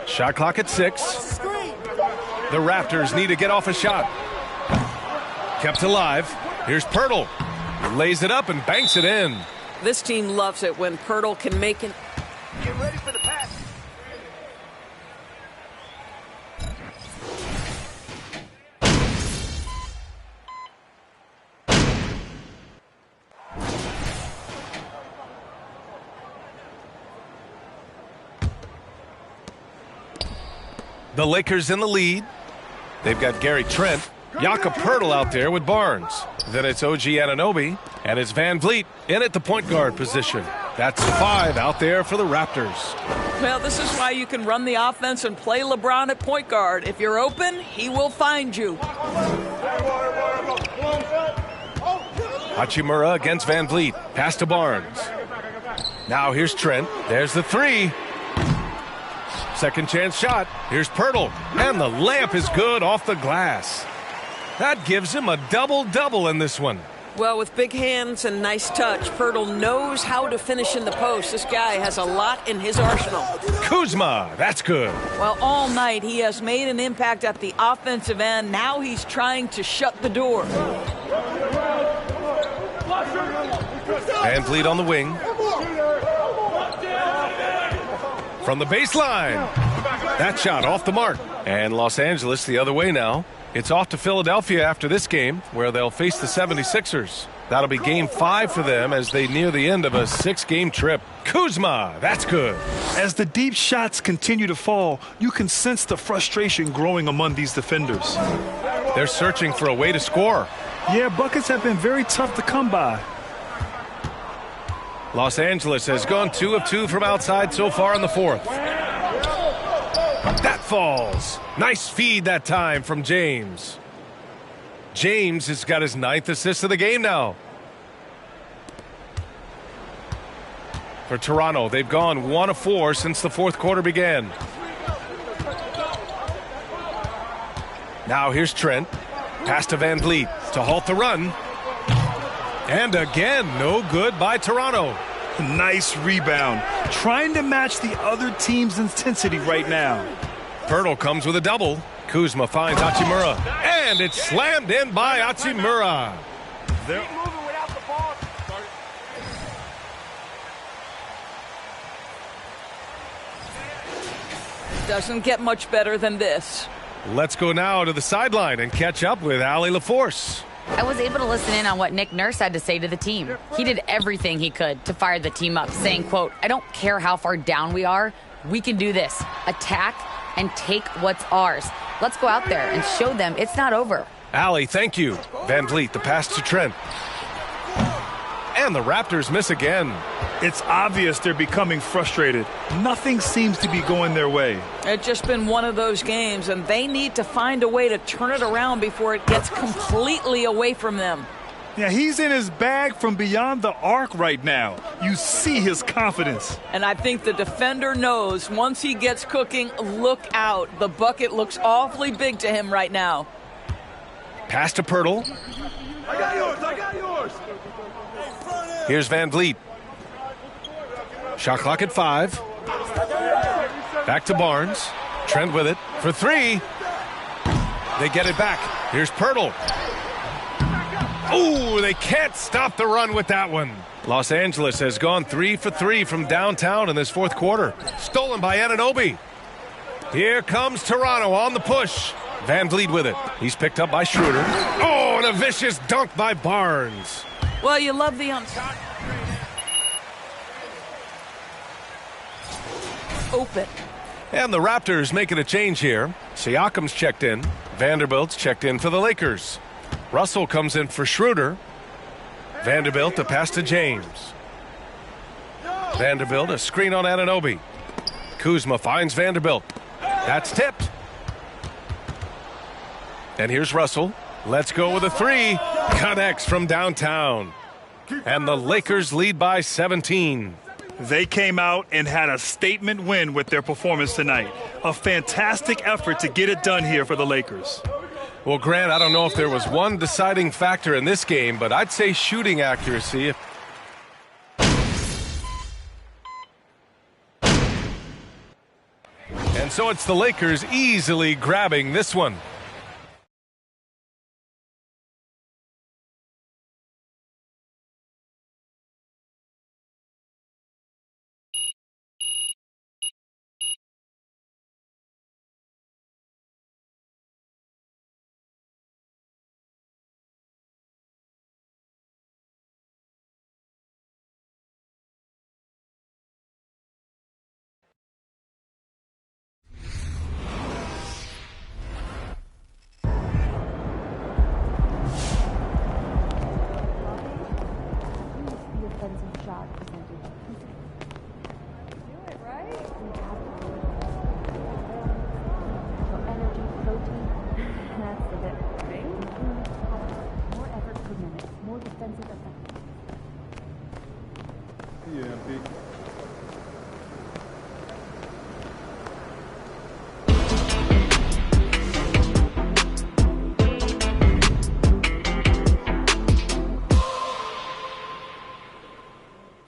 Shot clock at 6. The Raptors need to get off a shot. Kept alive. Here's Poeltl. Lays it up and banks it in. This team loves it when Poeltl can make it. Get ready for the pass. The Lakers in the lead. They've got Gary Trent. Jakob Poeltl out there with Barnes. Then it's OG Anunoby. And it's Van Vliet in at the point guard position. That's the 5 out there for the Raptors. Well, this is why you can run the offense and play LeBron at point guard. If you're open, he will find you. Hachimura against Van Vliet. Pass to Barnes. Now here's Trent. There's the 3. Second chance shot. Here's Poeltl. And the layup is good off the glass. That gives him a double-double in this one. Well, with big hands and nice touch, Poeltl knows how to finish in the post. This guy has a lot in his arsenal. Kuzma, that's good. Well, all night he has made an impact at the offensive end. Now he's trying to shut the door. Van Vliet on the wing. From the baseline. That shot off the mark. And Los Angeles the other way now. It's off to Philadelphia after this game, where they'll face the 76ers. That'll be game 5 for them as they near the end of a 6-game trip. Kuzma, that's good. As the deep shots continue to fall, you can sense the frustration growing among these defenders. They're searching for a way to score. Yeah, buckets have been very tough to come by. Los Angeles has gone 2 of 2 from outside so far in the 4th. That falls. Nice feed that time from James. James has got his 9th assist of the game now. For Toronto, they've gone 1 of 4 since the 4th quarter began. Now here's Trent. Pass to Van Vliet to halt the run. And again, no good by Toronto. Nice rebound. Trying to match the other team's intensity right now. Pirtle comes with a double. Kuzma finds Hachimura. And it's slammed in by Hachimura. Doesn't get much better than this. Let's go now to the sideline and catch up with Allie LaForce. I was able to listen in on what Nick Nurse had to say to the team. He did everything he could to fire the team up, saying, quote, "I don't care how far down we are. We can do this. Attack and take what's ours. Let's go out there and show them it's not over." Allie, thank you. Van Vliet, the pass to Trent. And the Raptors miss again. It's obvious they're becoming frustrated. Nothing seems to be going their way. It's just been one of those games, and they need to find a way to turn it around before it gets completely away from them. Yeah, he's in his bag from beyond the arc right now. You see his confidence. And I think the defender knows once he gets cooking, look out. The bucket looks awfully big to him right now. Pass to Pirtle. I got yours. I got yours. Here's Van Vliet. Shot clock at 5. Back to Barnes. Trent with it for 3. They get it back. Here's Pirtle. Ooh, they can't stop the run with that one. Los Angeles has gone 3 for 3 from downtown in this 4th quarter. Stolen by Anunoby. Here comes Toronto on the push. Van Vliet with it. He's picked up by Schroeder. Oh, and a vicious dunk by Barnes. Well, you love the open. And the Raptors making a change here. Siakam's checked in. Vanderbilt's checked in for the Lakers. Russell comes in for Schroeder. Vanderbilt to pass to James. Vanderbilt a screen on Anunoby. Kuzma finds Vanderbilt. That's tipped. And here's Russell. Let's go with a 3. Connects from downtown. And the Lakers lead by 17. They came out and had a statement win with their performance tonight. A fantastic effort to get it done here for the Lakers. Well, Grant, I don't know if there was one deciding factor in this game, but I'd say shooting accuracy. And so it's the Lakers easily grabbing this one.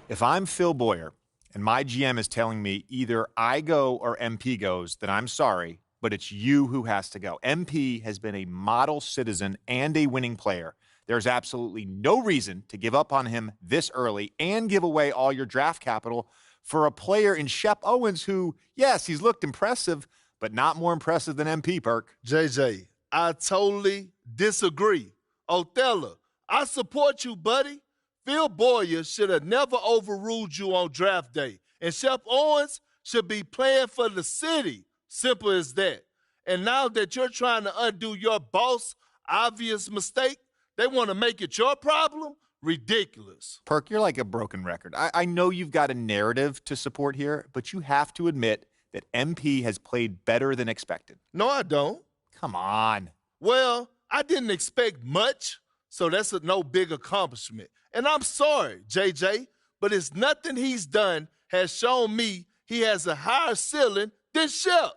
If I'm Phil Boyer and my GM is telling me either I go or MP goes, then I'm sorry, but it's you who has to go. MP has been a model citizen and a winning player. There's absolutely no reason to give up on him this early and give away all your draft capital for a player in Shep Owens who, yes, he's looked impressive, but not more impressive than MP, Perk. JJ, I totally disagree. Othello, I support you, buddy. Phil Boyer should have never overruled you on draft day. And Shep Owens should be playing for the city. Simple as that. And now that you're trying to undo your boss' obvious mistake, they want to make it your problem? Ridiculous. Perk, you're like a broken record. I know you've got a narrative to support here, but you have to admit that MP has played better than expected. No, I don't. Come on. Well, I didn't expect much, so that's no big accomplishment. And I'm sorry, JJ, but it's nothing he's done has shown me he has a higher ceiling than Shep.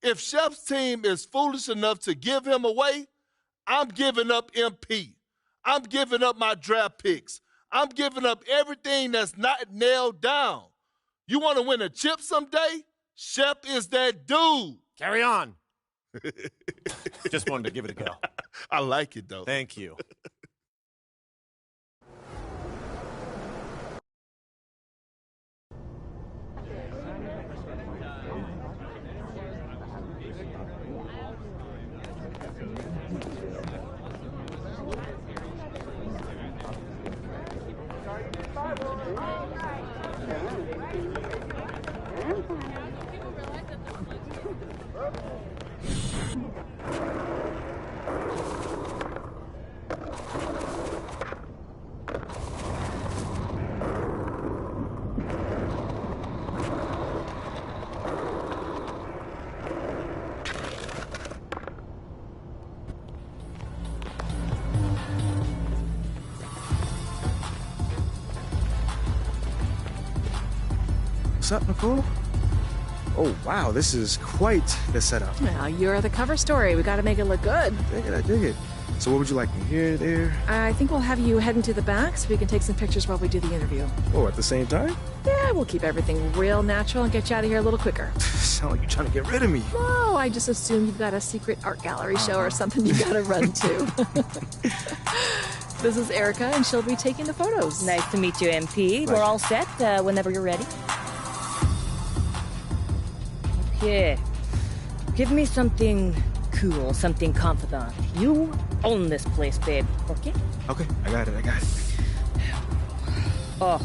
If Shep's team is foolish enough to give him away, I'm giving up MP. I'm giving up my draft picks. I'm giving up everything that's not nailed down. You want to win a chip someday? Shep is that dude. Carry on. Just wanted to give it a go. I like it, though. Thank you. What's up, Nicole? Oh, wow, this is quite the setup. Well, you're the cover story. We got to make it look good. I dig it. So what would you like me here, there? I think we'll have you head into the back so we can take some pictures while we do the interview. Oh, at the same time? Yeah, we'll keep everything real natural and get you out of here a little quicker. Sound like you're trying to get rid of me. No, I just assume you've got a secret art gallery show or something you got to run to. This is Erica, and she'll be taking the photos. Nice to meet you, MP. We're all set whenever you're ready. Okay. Give me something cool, something confidant. You own this place, babe. Okay? Okay, I got it. Oh,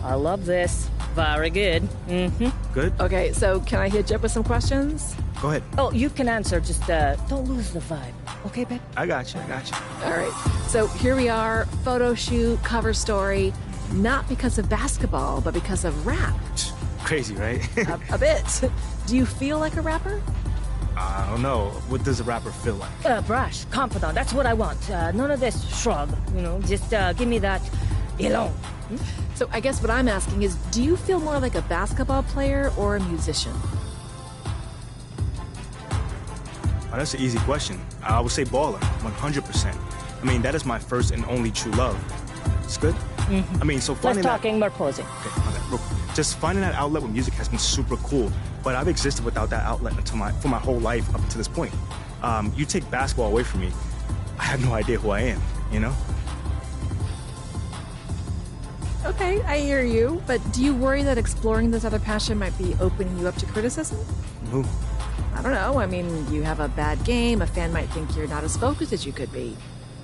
I love this. Very good. Mm-hmm. Good? Okay, so can I hit you up with some questions? Go ahead. Oh, you can answer. Just don't lose the vibe. Okay, babe? I got you. All right. So here we are, photo shoot, cover story. Not because of basketball, but because of rap. Crazy, right? a bit. Do you feel like a rapper? I don't know. What does a rapper feel like? Brash, confidant. That's what I want. None of this shrug. Just give me that elon. So I guess what I'm asking is, do you feel more like a basketball player or a musician? Oh, that's an easy question. I would say baller, 100%. I mean, that is my first and only true love. It's good? Mm-hmm. I mean, so finding Less talking, more posing. Okay, real quick. Just finding that outlet with music has been super cool, but I've existed without that outlet for my whole life up to this point. You take basketball away from me, I have no idea who I am, you know? Okay, I hear you, but do you worry that exploring this other passion might be opening you up to criticism? Who? I don't know. I mean, you have a bad game. A fan might think you're not as focused as you could be.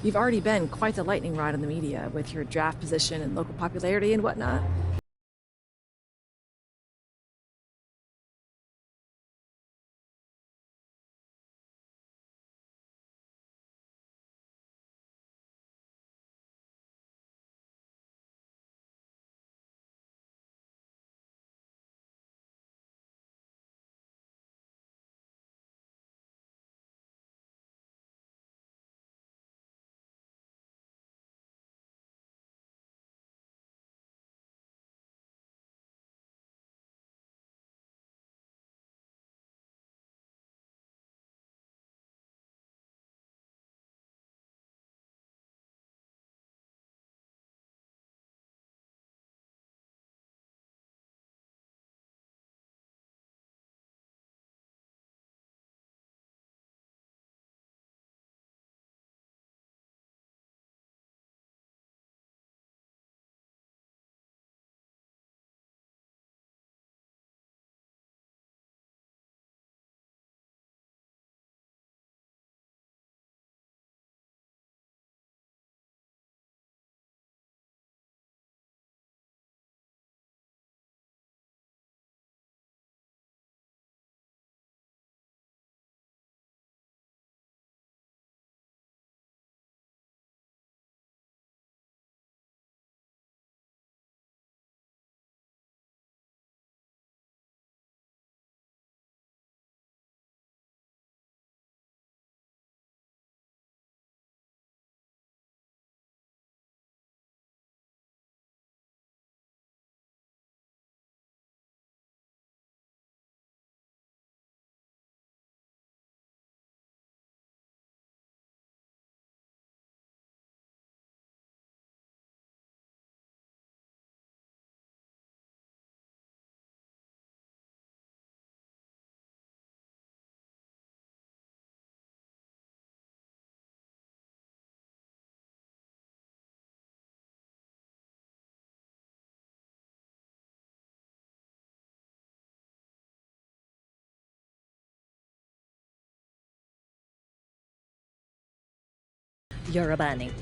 You've already been quite the lightning rod in the media with your draft position and local popularity and whatnot. you're a bunny.